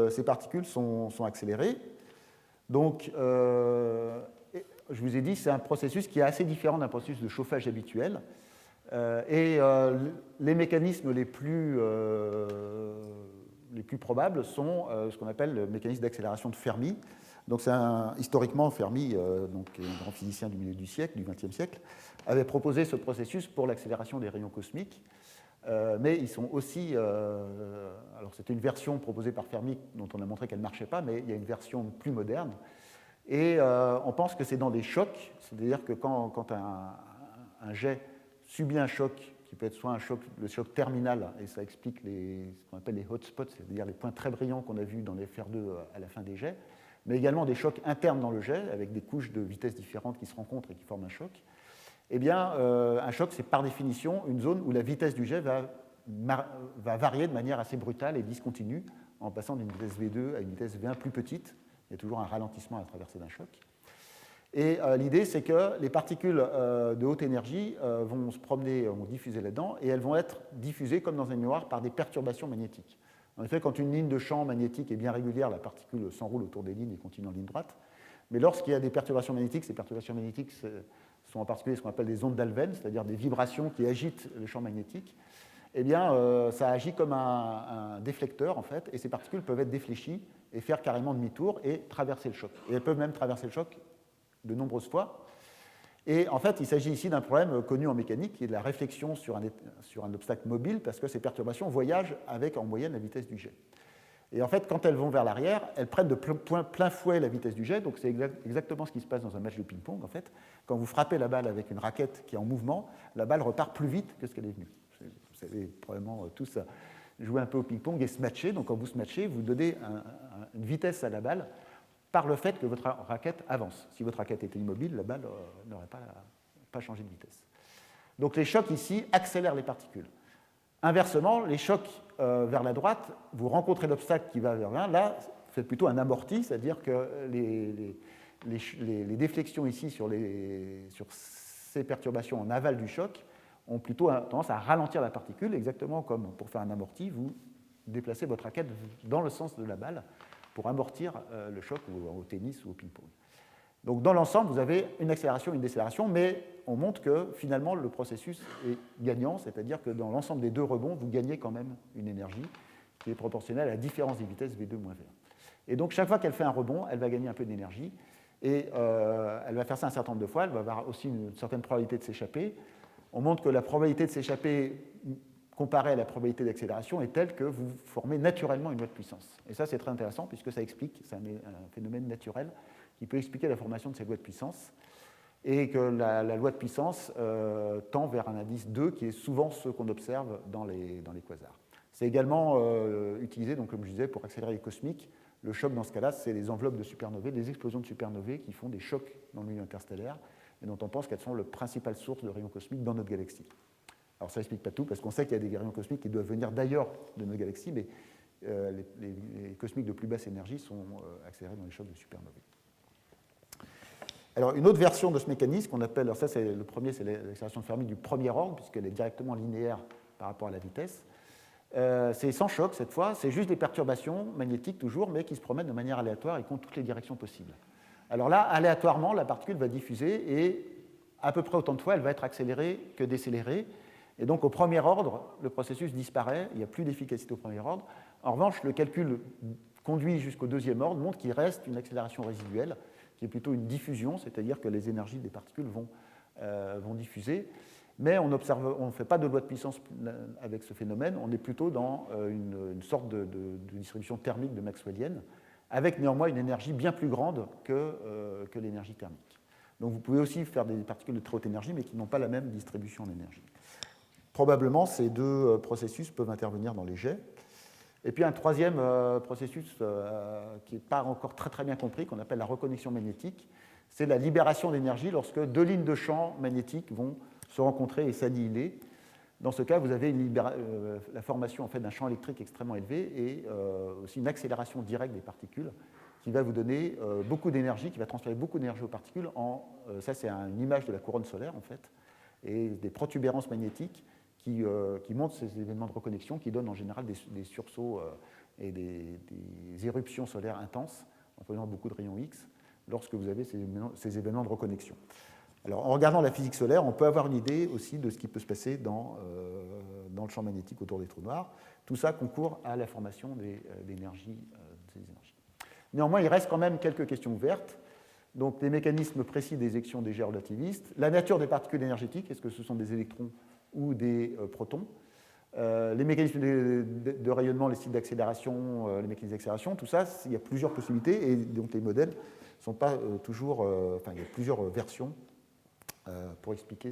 ces particules sont accélérées. Donc, je vous ai dit, c'est un processus qui est assez différent d'un processus de chauffage habituel. Et les mécanismes les plus probables sont ce qu'on appelle le mécanisme d'accélération de Fermi. Donc, historiquement, Fermi, donc un grand physicien du milieu du siècle, du XXe siècle, avait proposé ce processus pour l'accélération des rayons cosmiques. Mais ils sont aussi. Alors, c'était une version proposée par Fermi dont on a montré qu'elle ne marchait pas, mais il y a une version plus moderne. Et on pense que c'est dans des chocs, c'est-à-dire que quand un jet subit un choc, qui peut être soit le choc terminal, et ça explique ce qu'on appelle les hotspots, c'est-à-dire les points très brillants qu'on a vus dans les FR2 à la fin des jets, mais également des chocs internes dans le jet, avec des couches de vitesse différentes qui se rencontrent et qui forment un choc. Eh bien, un choc, c'est par définition une zone où la vitesse du jet va varier de manière assez brutale et discontinue, en passant d'une vitesse V2 à une vitesse V1 plus petite. Il y a toujours un ralentissement à la traversée d'un choc. Et l'idée, c'est que les particules de haute énergie vont se promener, vont diffuser là-dedans, et elles vont être diffusées comme dans un miroir par des perturbations magnétiques. En effet, quand une ligne de champ magnétique est bien régulière, la particule s'enroule autour des lignes et continue en ligne droite. Mais lorsqu'il y a des perturbations magnétiques, ces perturbations magnétiques sont en particulier ce qu'on appelle des ondes d'Alven, c'est-à-dire des vibrations qui agitent le champ magnétique. Eh bien, ça agit comme un déflecteur, en fait, et ces particules peuvent être défléchies et faire carrément demi-tour et traverser le choc. Et elles peuvent même traverser le choc de nombreuses fois. Et en fait, il s'agit ici d'un problème connu en mécanique, qui est de la réflexion sur un obstacle mobile, parce que ces perturbations voyagent avec en moyenne la vitesse du jet. Et en fait, quand elles vont vers l'arrière, elles prennent de plein fouet la vitesse du jet, donc c'est exactement ce qui se passe dans un match de ping-pong, en fait. Quand vous frappez la balle avec une raquette qui est en mouvement, la balle repart plus vite que ce qu'elle est venue. Vous savez probablement tous jouer un peu au ping-pong et se matcher, donc quand vous se matchez, vous donnez une vitesse à la balle par le fait que votre raquette avance. Si votre raquette était immobile, la balle n'aurait pas changé de vitesse. Donc les chocs ici accélèrent les particules. Inversement, les chocs vers la droite, vous rencontrez l'obstacle qui va vers l'un, là, c'est plutôt un amorti, c'est-à-dire que les déflexions ici sur ces perturbations en aval du choc ont plutôt tendance à ralentir la particule, exactement comme pour faire un amorti, vous déplacez votre raquette dans le sens de la balle pour amortir le choc au tennis ou au ping-pong. Donc dans l'ensemble, vous avez une accélération et une décélération, mais on montre que finalement le processus est gagnant, c'est-à-dire que dans l'ensemble des deux rebonds, vous gagnez quand même une énergie qui est proportionnelle à la différence des vitesses V2 moins V1. Et donc chaque fois qu'elle fait un rebond, elle va gagner un peu d'énergie, et elle va faire ça un certain nombre de fois, elle va avoir aussi une certaine probabilité de s'échapper. On montre que la probabilité de s'échapper comparée à la probabilité d'accélération est telle que vous formez naturellement une loi de puissance. Et ça, c'est très intéressant puisque ça explique, c'est un phénomène naturel qui peut expliquer la formation de ces lois de puissance, et que la loi de puissance tend vers un indice 2 qui est souvent ce qu'on observe dans les quasars. C'est également utilisé, donc, comme je disais, pour accélérer les cosmiques. Le choc, dans ce cas-là, c'est les enveloppes de supernovae, les explosions de supernovae qui font des chocs dans le milieu interstellaire, et dont on pense qu'elles sont la principale source de rayons cosmiques dans notre galaxie. Alors ça n'explique pas tout, parce qu'on sait qu'il y a des rayons cosmiques qui doivent venir d'ailleurs de notre galaxie, mais les cosmiques de plus basse énergie sont accélérés dans les chocs de supernovae. Alors, une autre version de ce mécanisme qu'on appelle, alors ça c'est le premier, c'est l'accélération de Fermi du premier ordre, puisqu'elle est directement linéaire par rapport à la vitesse. C'est sans choc cette fois, c'est juste des perturbations magnétiques toujours, mais qui se promènent de manière aléatoire et qui ont toutes les directions possibles. Alors là, aléatoirement, la particule va diffuser et à peu près autant de fois, elle va être accélérée que décélérée. Et donc au premier ordre, le processus disparaît, il n'y a plus d'efficacité au premier ordre. En revanche, le calcul conduit jusqu'au deuxième ordre montre qu'il reste une accélération résiduelle, qui est plutôt une diffusion, c'est-à-dire que les énergies des particules vont diffuser. Mais on ne fait pas de loi de puissance avec ce phénomène, on est plutôt dans une sorte de distribution thermique de maxwellienne, avec néanmoins une énergie bien plus grande que l'énergie thermique. Donc vous pouvez aussi faire des particules de très haute énergie, mais qui n'ont pas la même distribution d'énergie. Probablement, ces deux processus peuvent intervenir dans les jets. Et puis un troisième processus qui n'est pas encore très bien compris, qu'on appelle la reconnexion magnétique, c'est la libération d'énergie lorsque deux lignes de champ magnétiques vont se rencontrer et s'annihiler. Dans ce cas, vous avez la formation en fait, d'un champ électrique extrêmement élevé et aussi une accélération directe des particules qui va vous donner beaucoup d'énergie, qui va transférer beaucoup d'énergie aux particules. Ça, c'est une image de la couronne solaire, en fait, et des protubérances magnétiques qui montrent ces événements de reconnexion qui donnent en général des sursauts et des éruptions solaires intenses en faisant beaucoup de rayons X lorsque vous avez ces événements de reconnexion. Alors, en regardant la physique solaire, on peut avoir une idée aussi de ce qui peut se passer dans le champ magnétique autour des trous noirs. Tout ça concourt à la formation de ces énergies. Néanmoins, il reste quand même quelques questions ouvertes. Donc, les mécanismes précis d'éjection des jets relativistes, la nature des particules énergétiques, est-ce que ce sont des électrons ou des protons, les mécanismes de rayonnement, les sites d'accélération, les mécanismes d'accélération, tout ça, il y a plusieurs possibilités et donc les modèles ne sont pas toujours. Enfin, il y a plusieurs versions pour expliquer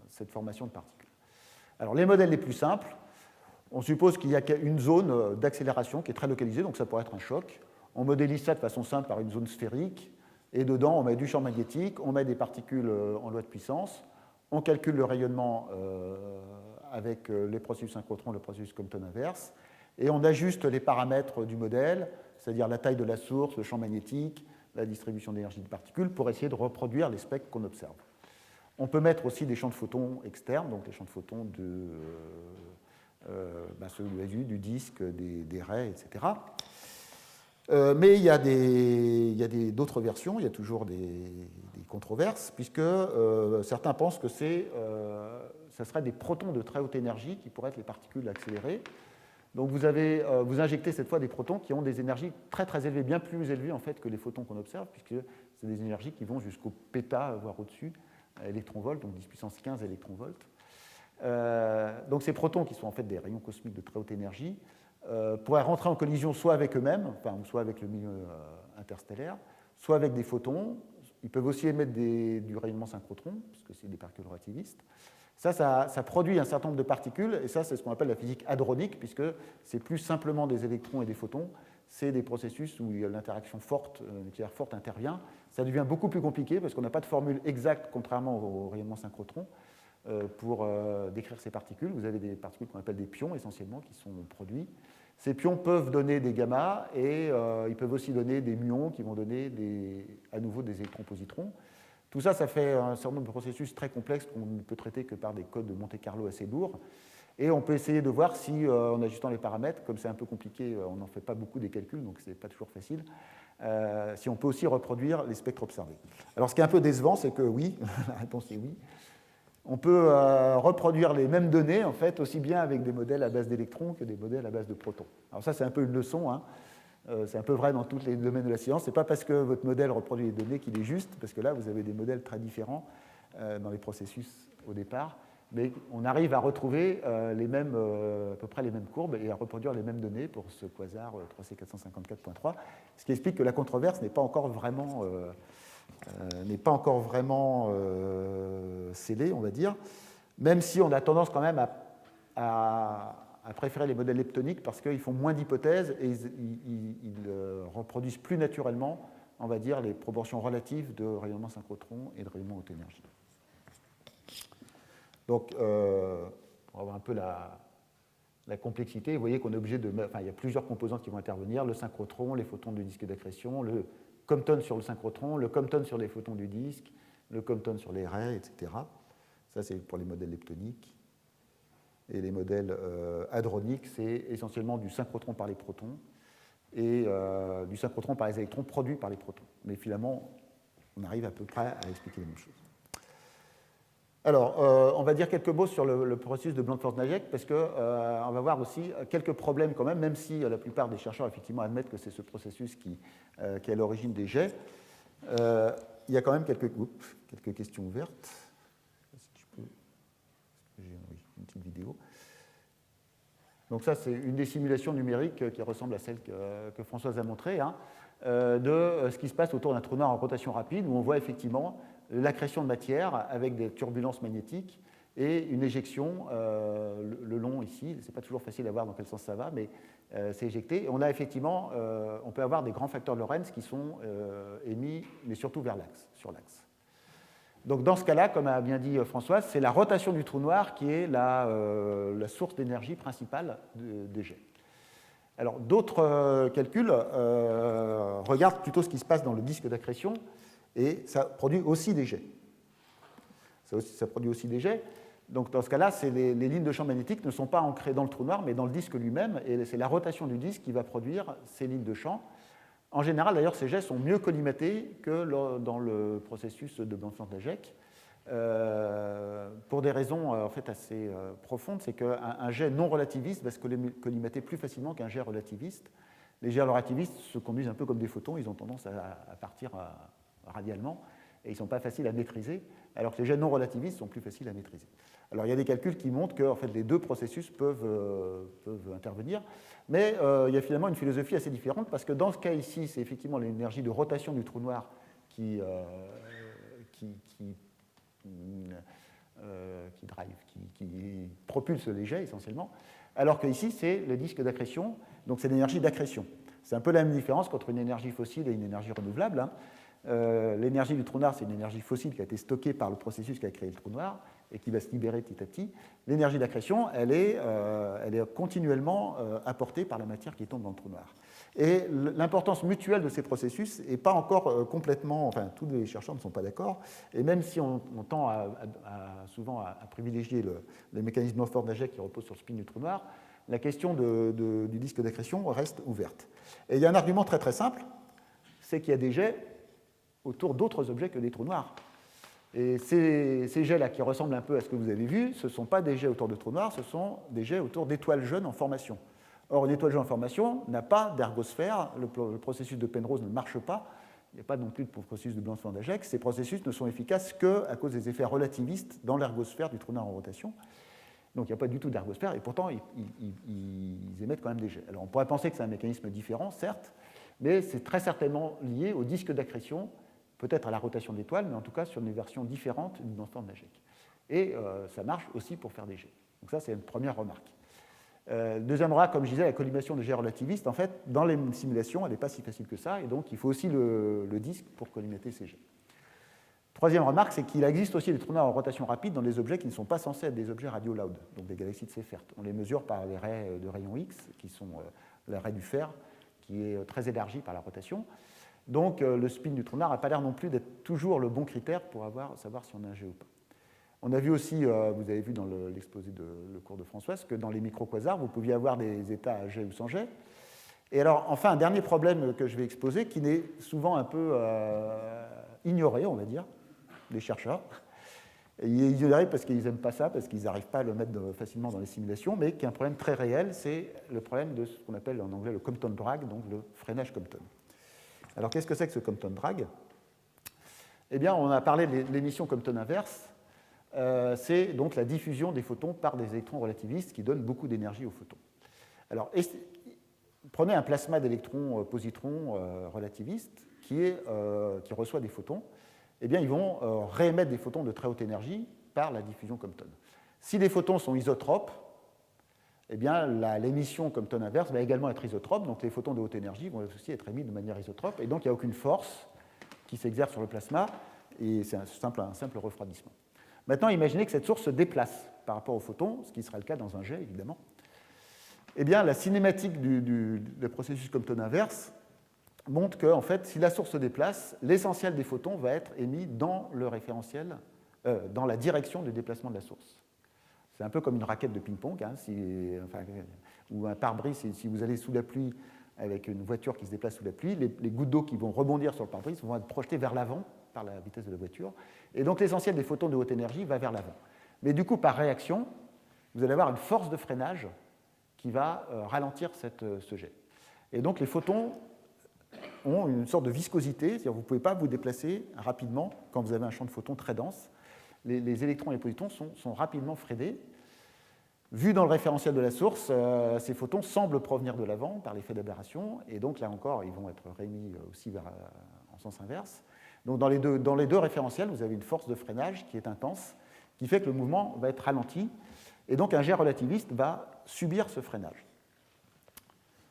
cette formation de particules. Alors, les modèles les plus simples, on suppose qu'il y a une zone d'accélération qui est très localisée, donc ça pourrait être un choc. On modélise ça de façon simple par une zone sphérique, et dedans, on met du champ magnétique, on met des particules en loi de puissance, on calcule le rayonnement avec les processus synchrotron, le processus Compton inverse, et on ajuste les paramètres du modèle, c'est-à-dire la taille de la source, le champ magnétique, la distribution d'énergie des particules, pour essayer de reproduire les spectres qu'on observe. On peut mettre aussi des champs de photons externes, donc les champs de photons ceux du disque, des raies, etc. Mais il y a d'autres versions, il y a toujours des controverses, puisque certains pensent que ce serait des protons de très haute énergie qui pourraient être les particules accélérées. Donc vous injectez cette fois des protons qui ont des énergies très très élevées, bien plus élevées en fait que les photons qu'on observe, puisque c'est des énergies qui vont jusqu'au péta, voire au-dessus, électronvolts, donc 10 puissance 15 électronvolts. Donc ces protons, qui sont en fait des rayons cosmiques de très haute énergie, pourraient rentrer en collision soit avec eux-mêmes, enfin, soit avec le milieu interstellaire, soit avec des photons. Ils peuvent aussi émettre du rayonnement synchrotron, puisque c'est des particules relativistes. Ça produit un certain nombre de particules, et ça, c'est ce qu'on appelle la physique hadronique, puisque c'est plus simplement des électrons et des photons, c'est des processus où l'interaction nucléaire forte intervient. Ça devient beaucoup plus compliqué, parce qu'on n'a pas de formule exacte, contrairement au rayonnement synchrotron, pour décrire ces particules. Vous avez des particules qu'on appelle des pions, essentiellement, qui sont produits. Ces pions peuvent donner des gammas, et ils peuvent aussi donner des muons, qui vont donner à nouveau des électrons-positrons. Tout ça, ça fait un certain nombre de processus très complexes qu'on ne peut traiter que par des codes de Monte-Carlo assez lourds. Et on peut essayer de voir si, en ajustant les paramètres, comme c'est un peu compliqué, on n'en fait pas beaucoup des calculs, donc ce n'est pas toujours facile, si on peut aussi reproduire les spectres observés. Alors ce qui est un peu décevant, c'est que oui, la réponse est oui. On peut reproduire les mêmes données, en fait, aussi bien avec des modèles à base d'électrons que des modèles à base de protons. Alors ça, c'est un peu une leçon, hein. C'est un peu vrai dans tous les domaines de la science. Ce n'est pas parce que votre modèle reproduit les données qu'il est juste, parce que là, vous avez des modèles très différents dans les processus au départ, mais on arrive à retrouver à peu près les mêmes courbes et à reproduire les mêmes données pour ce quasar 3C454.3, ce qui explique que la controverse n'est pas encore vraiment scellée, on va dire, même si on a tendance quand même à préférer les modèles leptoniques parce qu'ils font moins d'hypothèses et ils reproduisent plus naturellement, on va dire, les proportions relatives de rayonnement synchrotron et de rayonnement haute énergie. Donc, pour avoir un peu la complexité, vous voyez qu'on est obligé il y a plusieurs composantes qui vont intervenir, le synchrotron, les photons du disque d'accrétion, le Compton sur le synchrotron, le Compton sur les photons du disque, le Compton sur les rays, etc. Ça, c'est pour les modèles leptoniques. Et les modèles hadroniques, c'est essentiellement du synchrotron par les protons et du synchrotron par les électrons produits par les protons. Mais finalement, on arrive à peu près à expliquer les mêmes choses. Alors, on va dire quelques mots sur le processus de Blandford-Nagiec, parce qu'on va voir aussi quelques problèmes quand même si la plupart des chercheurs effectivement admettent que c'est ce processus qui est à l'origine des jets. Il y a quand même quelques questions ouvertes. Une petite vidéo. Donc ça, c'est une des simulations numériques qui ressemble à celle que Françoise a montrée, hein, de ce qui se passe autour d'un trou noir en rotation rapide, où on voit effectivement l'accrétion de matière avec des turbulences magnétiques et une éjection le long ici. Ce n'est pas toujours facile à voir dans quel sens ça va, mais c'est éjecté. Et on a effectivement, on peut avoir des grands facteurs de Lorentz qui sont émis, mais surtout vers l'axe, sur l'axe. Donc dans ce cas-là, comme a bien dit Françoise, c'est la rotation du trou noir qui est la source d'énergie principale des jets. Alors d'autres calculs regardent plutôt ce qui se passe dans le disque d'accrétion, et ça produit aussi des jets. Ça produit aussi des jets. Donc dans ce cas-là, les lignes de champ magnétique ne sont pas ancrées dans le trou noir, mais dans le disque lui-même, et c'est la rotation du disque qui va produire ces lignes de champ. En général, d'ailleurs, ces jets sont mieux collimatés que dans le processus de Blandford-Nagiec, pour des raisons en fait assez profondes. C'est qu'un jet non relativiste va se collimater plus facilement qu'un jet relativiste. Les jets relativistes se conduisent un peu comme des photons, ils ont tendance à partir radialement, et ils ne sont pas faciles à maîtriser, alors que les jets non relativistes sont plus faciles à maîtriser. Alors il y a des calculs qui montrent que en fait, les deux processus peuvent intervenir, mais il y a finalement une philosophie assez différente, parce que dans ce cas ici, c'est effectivement l'énergie de rotation du trou noir qui propulse les jets essentiellement, alors que ici c'est le disque d'accrétion, donc c'est l'énergie d'accrétion. C'est un peu la même différence qu'entre une énergie fossile et une énergie renouvelable, hein. L'énergie du trou noir, c'est une énergie fossile qui a été stockée par le processus qui a créé le trou noir et qui va se libérer petit à petit. L'énergie d'accrétion, elle est continuellement apportée par la matière qui tombe dans le trou noir. Et l'importance mutuelle de ces processus n'est pas encore complètement... Enfin, tous les chercheurs ne sont pas d'accord. Et même si on tend souvent à privilégier les mécanismes Blandford-Nagiec qui reposent sur le spin du trou noir, la question du disque d'accrétion reste ouverte. Et il y a un argument très très simple, c'est qu'il y a des jets autour d'autres objets que des trous noirs. Et ces jets-là qui ressemblent un peu à ce que vous avez vu, ce ne sont pas des jets autour de trous noirs, ce sont des jets autour d'étoiles jeunes en formation. Or, une étoile jaune en formation n'a pas d'ergosphère, le processus de Penrose ne marche pas, il n'y a pas non plus de processus de blanchiment d'Ajec. Ces processus ne sont efficaces qu'à cause des effets relativistes dans l'ergosphère du trou noir en rotation. Donc il n'y a pas du tout d'ergosphère, et pourtant ils émettent quand même des jets. Alors on pourrait penser que c'est un mécanisme différent, certes, mais c'est très certainement lié au disque d'accrétion, peut-être à la rotation d'étoiles, mais en tout cas sur une version différente du blanchiment d'Ajec. Et ça marche aussi pour faire des jets. Donc ça, c'est une première remarque. Deuxième remarque, comme je disais, la collimation de jets relativistes, en fait, dans les simulations, elle n'est pas si facile que ça, et donc il faut aussi le disque pour collimater ces jets. Troisième remarque, c'est qu'il existe aussi des trous noirs en rotation rapide dans des objets qui ne sont pas censés être des objets radio-loud, donc des galaxies de Seyfert. On les mesure par les raies de rayons X, qui sont la raie du fer, qui est très élargie par la rotation. Donc le spin du trou noir n'a pas l'air non plus d'être toujours le bon critère pour savoir si on a un jet ou pas. On a vu aussi, vous avez vu dans l'exposé le cours de Françoise, que dans les micro-quasars, vous pouviez avoir des états à jet ou sans jet. Et alors, enfin, un dernier problème que je vais exposer, qui n'est souvent un peu ignoré, on va dire, des chercheurs. Ils ignorent parce qu'ils n'aiment pas ça, parce qu'ils n'arrivent pas à le mettre facilement dans les simulations, mais qui est un problème très réel, c'est le problème de ce qu'on appelle en anglais le Compton drag, donc le freinage Compton. Alors, qu'est-ce que c'est que ce Compton drag? Eh bien, on a parlé de l'émission Compton inverse. C'est donc la diffusion des photons par des électrons relativistes qui donnent beaucoup d'énergie aux photons. Alors, prenez un plasma d'électrons positrons relativistes qui reçoit des photons. Eh bien, ils vont réémettre des photons de très haute énergie par la diffusion Compton. Si les photons sont isotropes, eh bien, l'émission Compton inverse va également être isotrope, donc les photons de haute énergie vont aussi être émis de manière isotrope, et donc il n'y a aucune force qui s'exerce sur le plasma, et c'est un simple refroidissement. Maintenant, imaginez que cette source se déplace par rapport aux photons, ce qui sera le cas dans un jet, évidemment. Eh bien, la cinématique du processus Compton inverse montre que, en fait, si la source se déplace, l'essentiel des photons va être émis dans le référentiel, dans la direction du déplacement de la source. C'est un peu comme une raquette de ping-pong, hein, ou un pare-brise. Si vous allez sous la pluie avec une voiture qui se déplace sous la pluie, les gouttes d'eau qui vont rebondir sur le pare-brise vont être projetées vers l'avant par la vitesse de la voiture. Et donc l'essentiel des photons de haute énergie va vers l'avant. Mais du coup, par réaction, vous allez avoir une force de freinage qui va ralentir ce jet. Et donc les photons ont une sorte de viscosité, c'est-à-dire que vous ne pouvez pas vous déplacer rapidement quand vous avez un champ de photons très dense. Les électrons et les positons sont rapidement freinés. Vu dans le référentiel de la source, ces photons semblent provenir de l'avant par l'effet d'aberration, et donc là encore, ils vont être réémis aussi en sens inverse. Donc dans les deux référentiels, vous avez une force de freinage qui est intense, qui fait que le mouvement va être ralenti, et donc un jet relativiste va subir ce freinage.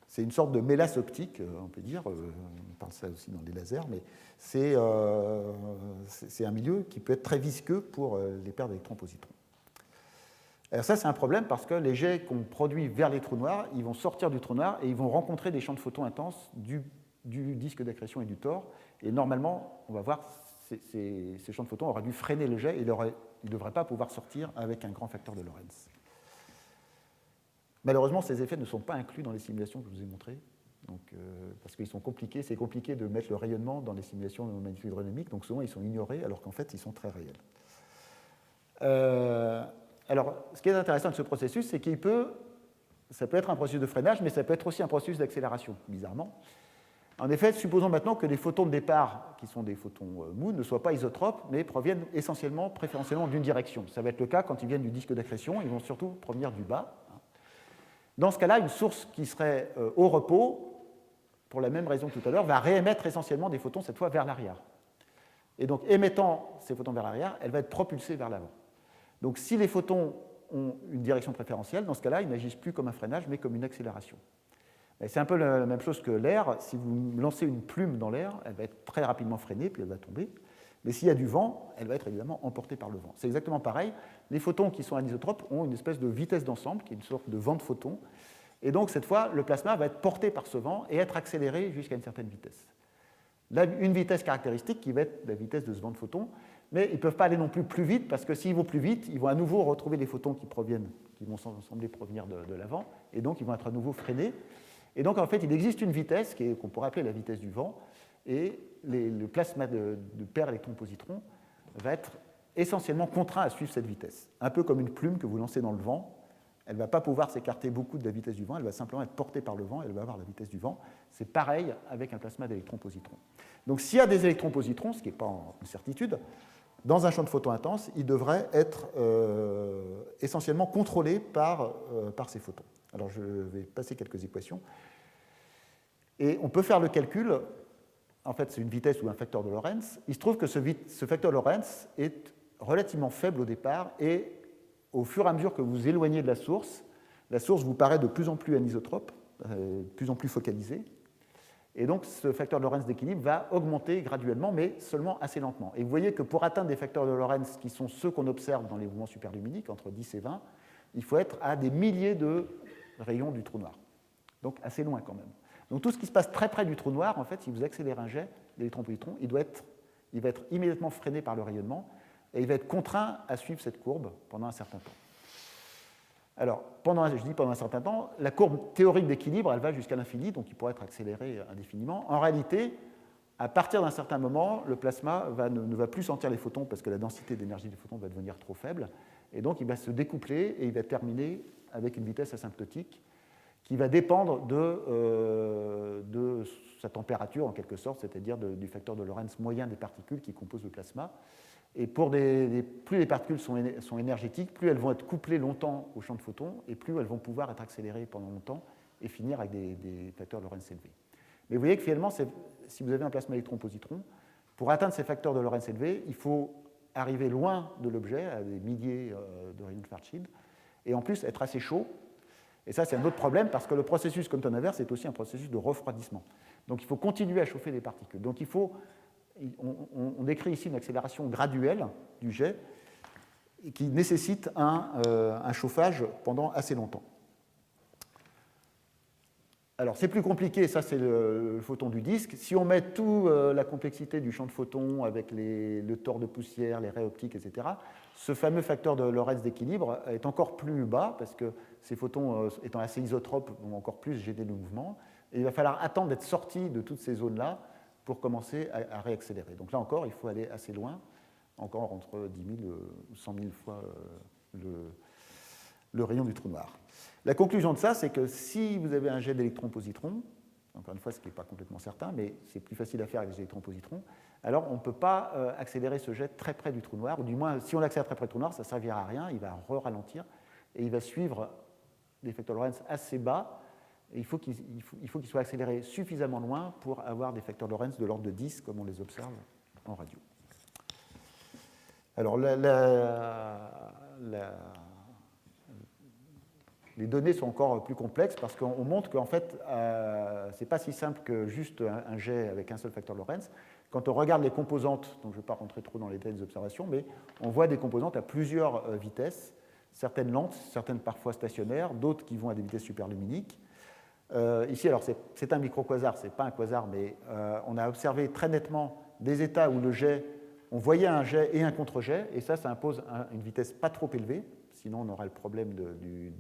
C'est une sorte de mélasse optique, on peut dire, on parle ça aussi dans les lasers, mais c'est un milieu qui peut être très visqueux pour les paires d'électrons-positrons. Alors ça, c'est un problème parce que les jets qu'on produit vers les trous noirs, ils vont sortir du trou noir et ils vont rencontrer des champs de photons intenses du disque d'accrétion et du tor. Et normalement, on va voir, ces champs de photons auraient dû freiner le jet et ils ne devraient pas pouvoir sortir avec un grand facteur de Lorentz. Malheureusement, ces effets ne sont pas inclus dans les simulations que je vous ai montrées, donc, parce qu'ils sont compliqués. C'est compliqué de mettre le rayonnement dans les simulations de magnitude hydrodynamique, donc souvent ils sont ignorés alors qu'en fait ils sont très réels. Alors, ce qui est intéressant de ce processus, c'est ça peut être un processus de freinage, mais ça peut être aussi un processus d'accélération, bizarrement. En effet, supposons maintenant que les photons de départ, qui sont des photons mous, ne soient pas isotropes, mais proviennent préférentiellement d'une direction. Ça va être le cas quand ils viennent du disque d'accrétion, ils vont surtout provenir du bas. Dans ce cas-là, une source qui serait au repos, pour la même raison que tout à l'heure, va réémettre essentiellement des photons, cette fois vers l'arrière. Et donc, émettant ces photons vers l'arrière, elle va être propulsée vers l'avant. Donc, si les photons ont une direction préférentielle, dans ce cas-là, ils n'agissent plus comme un freinage, mais comme une accélération. C'est un peu la même chose que l'air. Si vous lancez une plume dans l'air, elle va être très rapidement freinée, puis elle va tomber. Mais s'il y a du vent, elle va être évidemment emportée par le vent. C'est exactement pareil. Les photons qui sont anisotropes ont une espèce de vitesse d'ensemble, qui est une sorte de vent de photons. Et donc, cette fois, le plasma va être porté par ce vent et être accéléré jusqu'à une certaine vitesse. Là, une vitesse caractéristique qui va être la vitesse de ce vent de photons, mais ils ne peuvent pas aller non plus vite, parce que s'ils vont plus vite, ils vont à nouveau retrouver les photons qui vont sembler provenir de l'avant, et donc ils vont être à nouveau freinés. Et donc, en fait, il existe une vitesse qu'on pourrait appeler la vitesse du vent, et le plasma de paire électron-positron va être essentiellement contraint à suivre cette vitesse. Un peu comme une plume que vous lancez dans le vent, elle ne va pas pouvoir s'écarter beaucoup de la vitesse du vent, elle va simplement être portée par le vent, elle va avoir la vitesse du vent. C'est pareil avec un plasma d'électrons-positrons. Donc s'il y a des électrons-positrons, ce qui n'est pas une certitude, dans un champ de photons intense, il devrait être essentiellement contrôlé par ces photons. Alors je vais passer quelques équations. Et on peut faire le calcul, en fait c'est une vitesse ou un facteur de Lorentz. Il se trouve que ce facteur de Lorentz est relativement faible au départ et au fur et à mesure que vous éloignez de la source vous paraît de plus en plus anisotrope, de plus en plus focalisée. Et donc, ce facteur de Lorentz d'équilibre va augmenter graduellement, mais seulement assez lentement. Et vous voyez que pour atteindre des facteurs de Lorentz qui sont ceux qu'on observe dans les mouvements superluminiques, entre 10 et 20, il faut être à des milliers de rayons du trou noir. Donc, assez loin quand même. Donc, tout ce qui se passe très près du trou noir, en fait, si vous accélérez un jet d'électron-positron, il va être immédiatement freiné par le rayonnement et il va être contraint à suivre cette courbe pendant un certain temps. Alors, pendant un certain temps, la courbe théorique d'équilibre, elle va jusqu'à l'infini, donc il pourrait être accéléré indéfiniment. En réalité, à partir d'un certain moment, le plasma ne va plus sentir les photons parce que la densité d'énergie des photons va devenir trop faible, et donc il va se découpler et il va terminer avec une vitesse asymptotique qui va dépendre de sa température en quelque sorte, c'est-à-dire du facteur de Lorentz moyen des particules qui composent le plasma. Et plus les particules sont énergétiques, plus elles vont être couplées longtemps au champ de photons, et plus elles vont pouvoir être accélérées pendant longtemps et finir avec des facteurs de Lorentz élevés. Mais vous voyez que finalement, si vous avez un plasma électron-positron, pour atteindre ces facteurs de Lorentz élevés, il faut arriver loin de l'objet, à des milliers de rayons de Schwarzschild, et en plus être assez chaud. Et ça, c'est un autre problème, parce que le processus Compton inverse est aussi un processus de refroidissement. Donc il faut continuer à chauffer les particules. Donc on décrit ici une accélération graduelle du jet qui nécessite un chauffage pendant assez longtemps. Alors c'est plus compliqué, ça c'est le photon du disque. Si on met toute la complexité du champ de photons avec le tore de poussière, les raies optiques, etc., ce fameux facteur de Lorentz d'équilibre est encore plus bas parce que ces photons étant assez isotropes vont encore plus gêner le mouvement. Et il va falloir attendre d'être sorti de toutes ces zones-là pour commencer à réaccélérer. Donc là encore, il faut aller assez loin, encore entre 10 000 ou 100 000 fois le rayon du trou noir. La conclusion de ça, c'est que si vous avez un jet d'électrons-positrons, encore une fois, ce qui n'est pas complètement certain, mais c'est plus facile à faire avec les électrons-positrons, alors on ne peut pas accélérer ce jet très près du trou noir, ou du moins, si on l'accélère très près du trou noir, ça ne servira à rien, il va ralentir, et il va suivre des facteurs Lorentz assez bas. Et il faut qu'il soit accéléré suffisamment loin pour avoir des facteurs Lorentz de l'ordre de 10, comme on les observe en radio. Alors, les données sont encore plus complexes parce qu'on montre qu'en fait, ce n'est pas si simple que juste un jet avec un seul facteur Lorentz. Quand on regarde les composantes, donc je ne vais pas rentrer trop dans les détails des observations, mais on voit des composantes à plusieurs vitesses, certaines lentes, certaines parfois stationnaires, d'autres qui vont à des vitesses superluminiques. Ici, alors c'est un microquasar, ce n'est pas un quasar, mais on a observé très nettement des états où le jet, on voyait un jet et un contre-jet, et ça impose une vitesse pas trop élevée, sinon on aura le problème de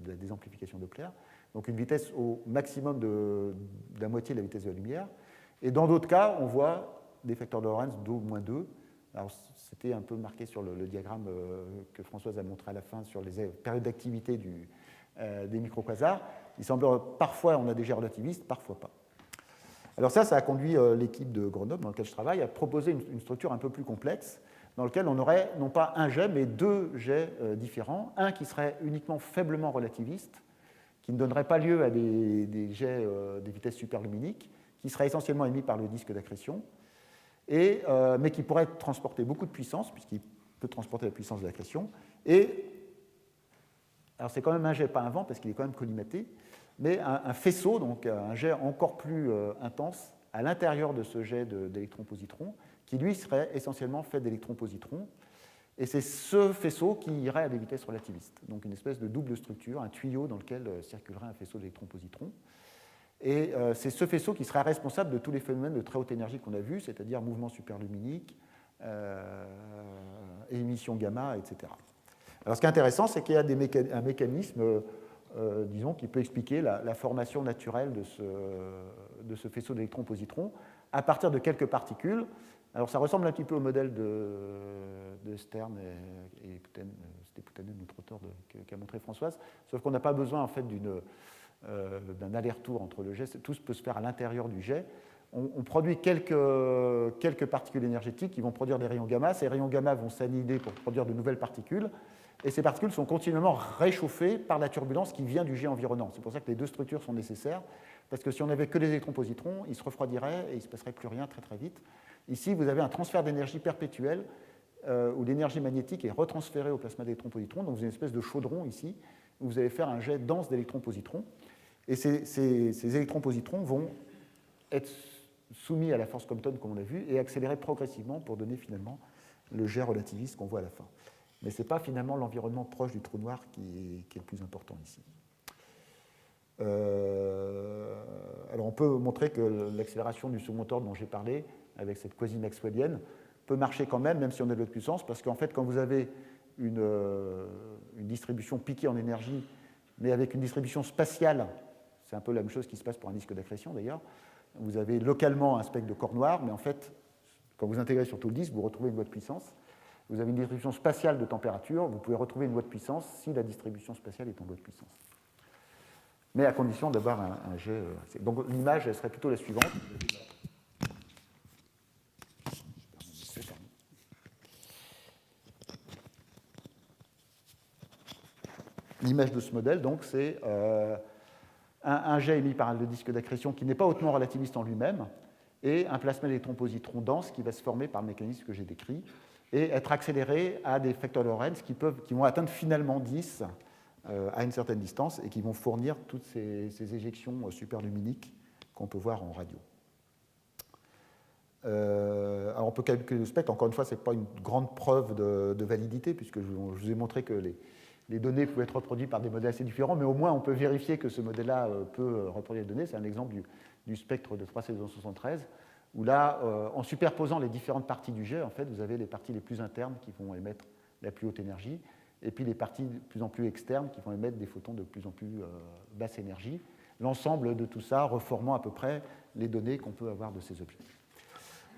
la désamplification Doppler. Donc une vitesse au maximum de la moitié de la vitesse de la lumière. Et dans d'autres cas, on voit des facteurs de Lorentz d'O-2. Alors c'était un peu marqué sur le diagramme que Françoise a montré à la fin sur les périodes d'activité des microquasars. Il semble parfois on a des jets relativistes, parfois pas. Alors ça a conduit l'équipe de Grenoble dans laquelle je travaille à proposer une structure un peu plus complexe dans laquelle on aurait non pas un jet mais deux jets différents, un qui serait uniquement faiblement relativiste, qui ne donnerait pas lieu à des jets des vitesses superluminiques, qui serait essentiellement émis par le disque d'accrétion, mais qui pourrait transporter beaucoup de puissance puisqu'il peut transporter la puissance de l'accrétion. Et alors c'est quand même un jet, pas un vent, parce qu'il est quand même collimaté, mais un faisceau, donc un jet encore plus intense à l'intérieur de ce jet d'électrons-positrons, qui lui serait essentiellement fait d'électrons-positrons. Et c'est ce faisceau qui irait à des vitesses relativistes. Donc une espèce de double structure, un tuyau dans lequel circulerait un faisceau d'électrons-positrons. Et c'est ce faisceau qui serait responsable de tous les phénomènes de très haute énergie qu'on a vus, c'est-à-dire mouvements superluminiques, émissions gamma, etc. Alors ce qui est intéressant, c'est qu'il y a un mécanisme, disons, qui peut expliquer la formation naturelle de ce faisceau d'électrons-positrons à partir de quelques particules Alors ça ressemble un petit peu au modèle de Stern et c'était Poutanen, notre auteur qu'a montré Françoise, sauf qu'on n'a pas besoin en fait d'un aller-retour entre le jet, tout peut se faire à l'intérieur du jet. On produit quelques particules énergétiques qui vont produire des rayons gamma. Ces rayons gamma vont s'annihiler pour produire de nouvelles particules. Et ces particules sont continuellement réchauffées par la turbulence qui vient du jet environnant. C'est pour ça que les deux structures sont nécessaires, parce que si on n'avait que les électrons-positrons, ils se refroidiraient et il ne se passerait plus rien très très vite. Ici, vous avez un transfert d'énergie perpétuel où l'énergie magnétique est retransférée au plasma d'électrons-positrons. Donc vous avez une espèce de chaudron ici, où vous allez faire un jet dense d'électrons-positrons. Et ces électrons-positrons vont être soumis à la force Compton, comme on l'a vu, et accélérer progressivement pour donner finalement le jet relativiste qu'on voit à la fin. Mais ce n'est pas finalement l'environnement proche du trou noir qui est le plus important ici. Alors on peut montrer que l'accélération du second ordre dont j'ai parlé, avec cette quasi-maxwellienne, peut marcher quand même si on a de l'autre puissance, parce qu'en fait, quand vous avez une distribution piquée en énergie, mais avec une distribution spatiale, c'est un peu la même chose qui se passe pour un disque d'accrétion d'ailleurs, vous avez localement un spectre de corps noir, mais en fait, quand vous intégrez sur tout le disque, vous retrouvez une loi de puissance. Vous avez une distribution spatiale de température, vous pouvez retrouver une loi de puissance si la distribution spatiale est en loi de puissance. Mais à condition d'avoir un jet. Donc l'image, elle serait plutôt la suivante. L'image de ce modèle, donc, c'est un jet émis par le disque d'accrétion qui n'est pas hautement relativiste en lui-même, et un plasma d'électrons-positrons dense qui va se former par le mécanisme que j'ai décrit, et être accéléré à des facteurs Lorentz qui vont atteindre finalement 10 à une certaine distance et qui vont fournir toutes ces éjections superluminiques qu'on peut voir en radio. Alors on peut calculer le spectre, encore une fois, ce n'est pas une grande preuve de validité, puisque je vous ai montré que les données pouvaient être reproduites par des modèles assez différents, mais au moins on peut vérifier que ce modèle-là peut reproduire les données. C'est un exemple du spectre de 3C273, où là, en superposant les différentes parties du jet, en fait, vous avez les parties les plus internes qui vont émettre la plus haute énergie, et puis les parties de plus en plus externes qui vont émettre des photons de plus en plus basse énergie. L'ensemble de tout ça reformant à peu près les données qu'on peut avoir de ces objets.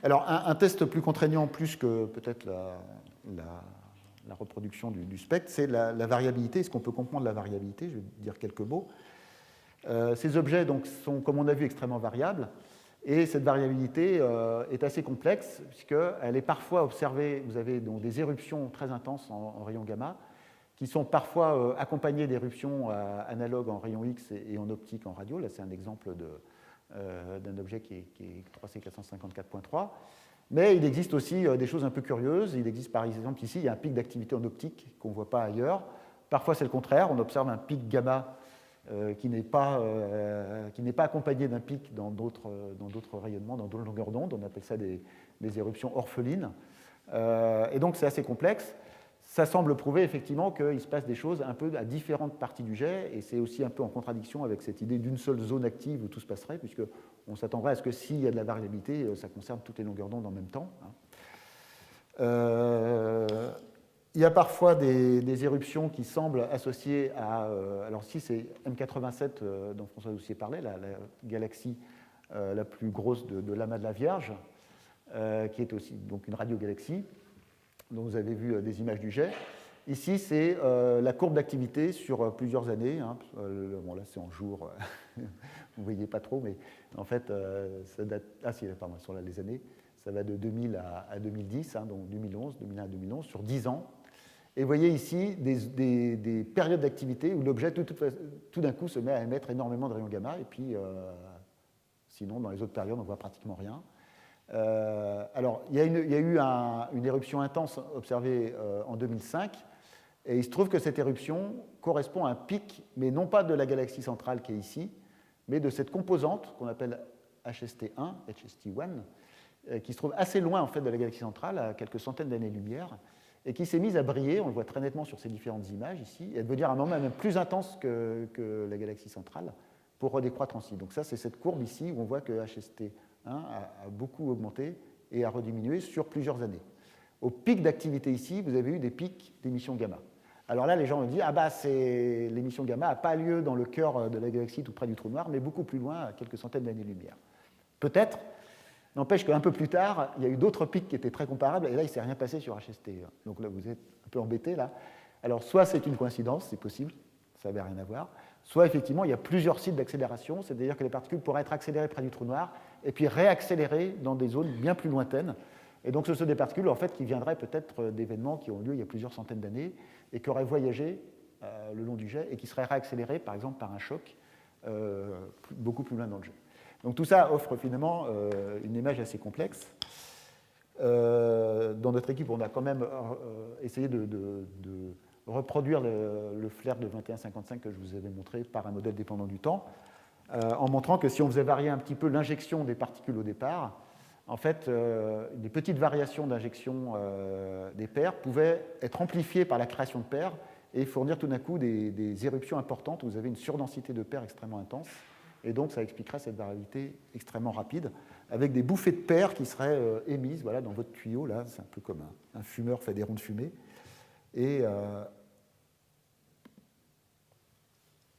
Alors, un test plus contraignant, plus que peut-être la reproduction du spectre, c'est la variabilité. Est-ce qu'on peut comprendre la variabilité? Je vais dire quelques mots. Ces objets donc, sont, comme on a vu, extrêmement variables. Et cette variabilité est assez complexe, puisqu'elle est parfois observée. Vous avez donc des éruptions très intenses en rayons gamma, qui sont parfois accompagnées d'éruptions analogues en rayons X et en optique en radio. Là, c'est un exemple d'un objet qui est 3C454.3. Mais il existe aussi des choses un peu curieuses. Il existe par exemple ici, il y a un pic d'activité en optique qu'on ne voit pas ailleurs. Parfois c'est le contraire, on observe un pic gamma qui n'est pas accompagné d'un pic dans d'autres rayonnements, dans d'autres longueurs d'onde. On appelle ça des éruptions orphelines. Et donc c'est assez complexe. Ça semble prouver effectivement qu'il se passe des choses un peu à différentes parties du jet, et c'est aussi un peu en contradiction avec cette idée d'une seule zone active où tout se passerait, puisqu'on s'attendrait à ce que s'il y a de la variabilité, ça concerne toutes les longueurs d'onde en même temps. Il y a parfois des éruptions qui semblent associées à... alors si c'est M87 dont François Doucier parlait, la galaxie la plus grosse de l'amas de la Vierge, qui est aussi donc une radiogalaxie, dont vous avez vu des images du jet. Ici, c'est la courbe d'activité sur plusieurs années. Bon, là, c'est en jours, vous ne voyez pas trop, mais en fait, ça date... Ah si, pardon, sur là, les années. Ça va de 2000 à 2010, donc 2011, 2001 à 2011, sur 10 ans. Et vous voyez ici des périodes d'activité où l'objet, tout d'un coup, se met à émettre énormément de rayons gamma, et puis, sinon, dans les autres périodes, on ne voit pratiquement rien. Alors, il y a eu une éruption intense observée en 2005, et il se trouve que cette éruption correspond à un pic, mais non pas de la galaxie centrale qui est ici, mais de cette composante qu'on appelle HST1, qui se trouve assez loin en fait, de la galaxie centrale, à quelques centaines d'années-lumière, et qui s'est mise à briller, on le voit très nettement sur ces différentes images ici, et elle veut dire à un moment même plus intense que la galaxie centrale, pour redécroître ainsi. Donc ça, c'est cette courbe ici où on voit que HST1 a beaucoup augmenté et a rediminué sur plusieurs années. Au pic d'activité ici, vous avez eu des pics d'émission gamma. Alors là, les gens ont dit, l'émission gamma n'a pas lieu dans le cœur de la galaxie tout près du trou noir, mais beaucoup plus loin, à quelques centaines d'années-lumière. Peut-être, N'empêche qu'un peu plus tard, il y a eu d'autres pics qui étaient très comparables, et là, il ne s'est rien passé sur HST. Donc là, vous êtes un peu embêté, là. Alors, soit c'est une coïncidence, c'est possible, ça n'avait rien à voir, soit effectivement, il y a plusieurs sites d'accélération, c'est-à-dire que les particules pourraient être accélérées près du trou noir, et puis réaccélérées dans des zones bien plus lointaines. Et donc, ce sont des particules, en fait, qui viendraient peut-être d'événements qui ont eu lieu il y a plusieurs centaines d'années, et qui auraient voyagé le long du jet, et qui seraient réaccélérées, par exemple, par un choc beaucoup plus loin dans le jet. Donc tout ça offre finalement une image assez complexe. Dans notre équipe, on a quand même essayé de reproduire le flair de 2155 que je vous avais montré par un modèle dépendant du temps, en montrant que si on faisait varier un petit peu l'injection des particules au départ, en fait, des petites variations d'injection des paires pouvaient être amplifiées par la création de paires et fournir tout d'un coup des éruptions importantes où vous avez une surdensité de paires extrêmement intense. Et donc, ça expliquerait cette variabilité extrêmement rapide, avec des bouffées de paires qui seraient émises voilà, dans votre tuyau. Là, c'est un peu comme un fumeur fait des ronds de fumée. Et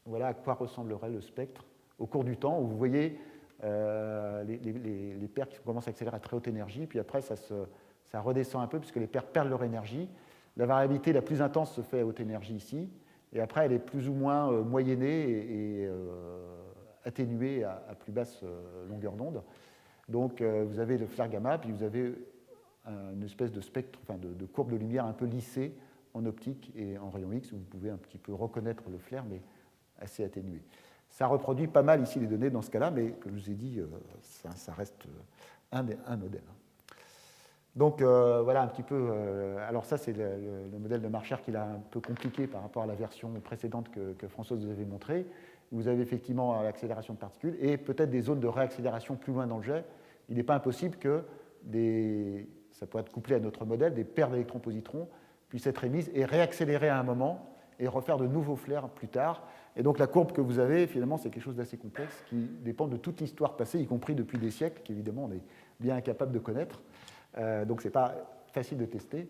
voilà à quoi ressemblerait le spectre au cours du temps, où vous voyez les paires qui commencent à accélérer à très haute énergie, puis après, ça redescend un peu, puisque les paires perdent leur énergie. La variabilité la plus intense se fait à haute énergie ici, et après, elle est plus ou moins moyennée et atténuée à plus basse longueur d'onde. Donc vous avez le flair gamma, puis vous avez une espèce de spectre, enfin de courbe de lumière un peu lissée en optique et en rayon X, où vous pouvez un petit peu reconnaître le flair, mais assez atténué. Ça reproduit pas mal ici les données dans ce cas-là, mais comme je vous ai dit, ça reste un modèle. Donc voilà un petit peu. Alors ça, c'est le modèle de Marchère qu'il a un peu compliqué par rapport à la version précédente que Françoise vous avait montrée. Vous avez effectivement l'accélération de particules et peut-être des zones de réaccélération plus loin dans le jet. Il n'est pas impossible que ça pourrait être couplé à notre modèle, des paires d'électrons-positrons puissent être émises et réaccélérer à un moment et refaire de nouveaux flares plus tard. Et donc la courbe que vous avez, finalement, c'est quelque chose d'assez complexe qui dépend de toute l'histoire passée, y compris depuis des siècles, qu'évidemment on est bien incapable de connaître. Donc ce n'est pas facile de tester.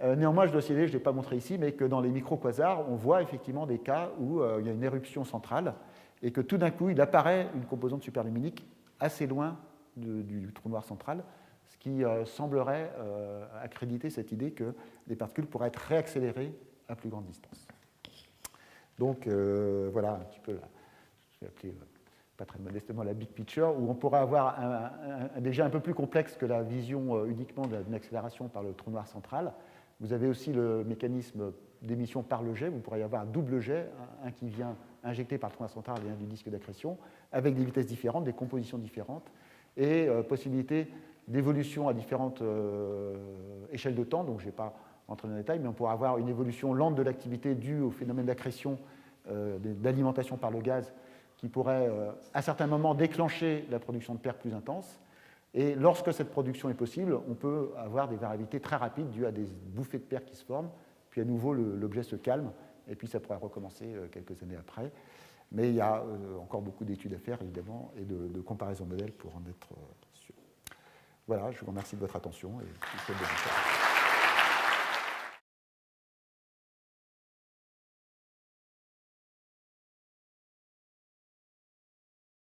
Néanmoins, je dois signaler, je ne l'ai pas montré ici, mais que dans les micro-quasars, on voit effectivement des cas où il y a une éruption centrale et que tout d'un coup, il apparaît une composante superluminique assez loin du trou noir central, ce qui semblerait accréditer cette idée que les particules pourraient être réaccélérées à plus grande distance. Donc voilà un petit peu, je vais appeler pas très modestement la big picture, où on pourrait avoir déjà un peu plus complexe que la vision uniquement d'une accélération par le trou noir central. Vous avez aussi le mécanisme d'émission par le jet. Vous pourriez avoir un double jet, un qui vient injecter par le trou noir central et un du disque d'accrétion, avec des vitesses différentes, des compositions différentes, et possibilité d'évolution à différentes échelles de temps. Donc je ne vais pas rentrer dans les détails, mais on pourrait avoir une évolution lente de l'activité due au phénomène d'accrétion, d'alimentation par le gaz, qui pourrait à certains moments déclencher la production de paires plus intenses. Et lorsque cette production est possible, on peut avoir des variabilités très rapides dues à des bouffées de paires qui se forment, puis à nouveau l'objet se calme, et puis ça pourrait recommencer quelques années après. Mais il y a encore beaucoup d'études à faire, évidemment, et de comparaisons modèles pour en être sûr. Voilà, je vous remercie de votre attention et je vous souhaite de bonnes soirées.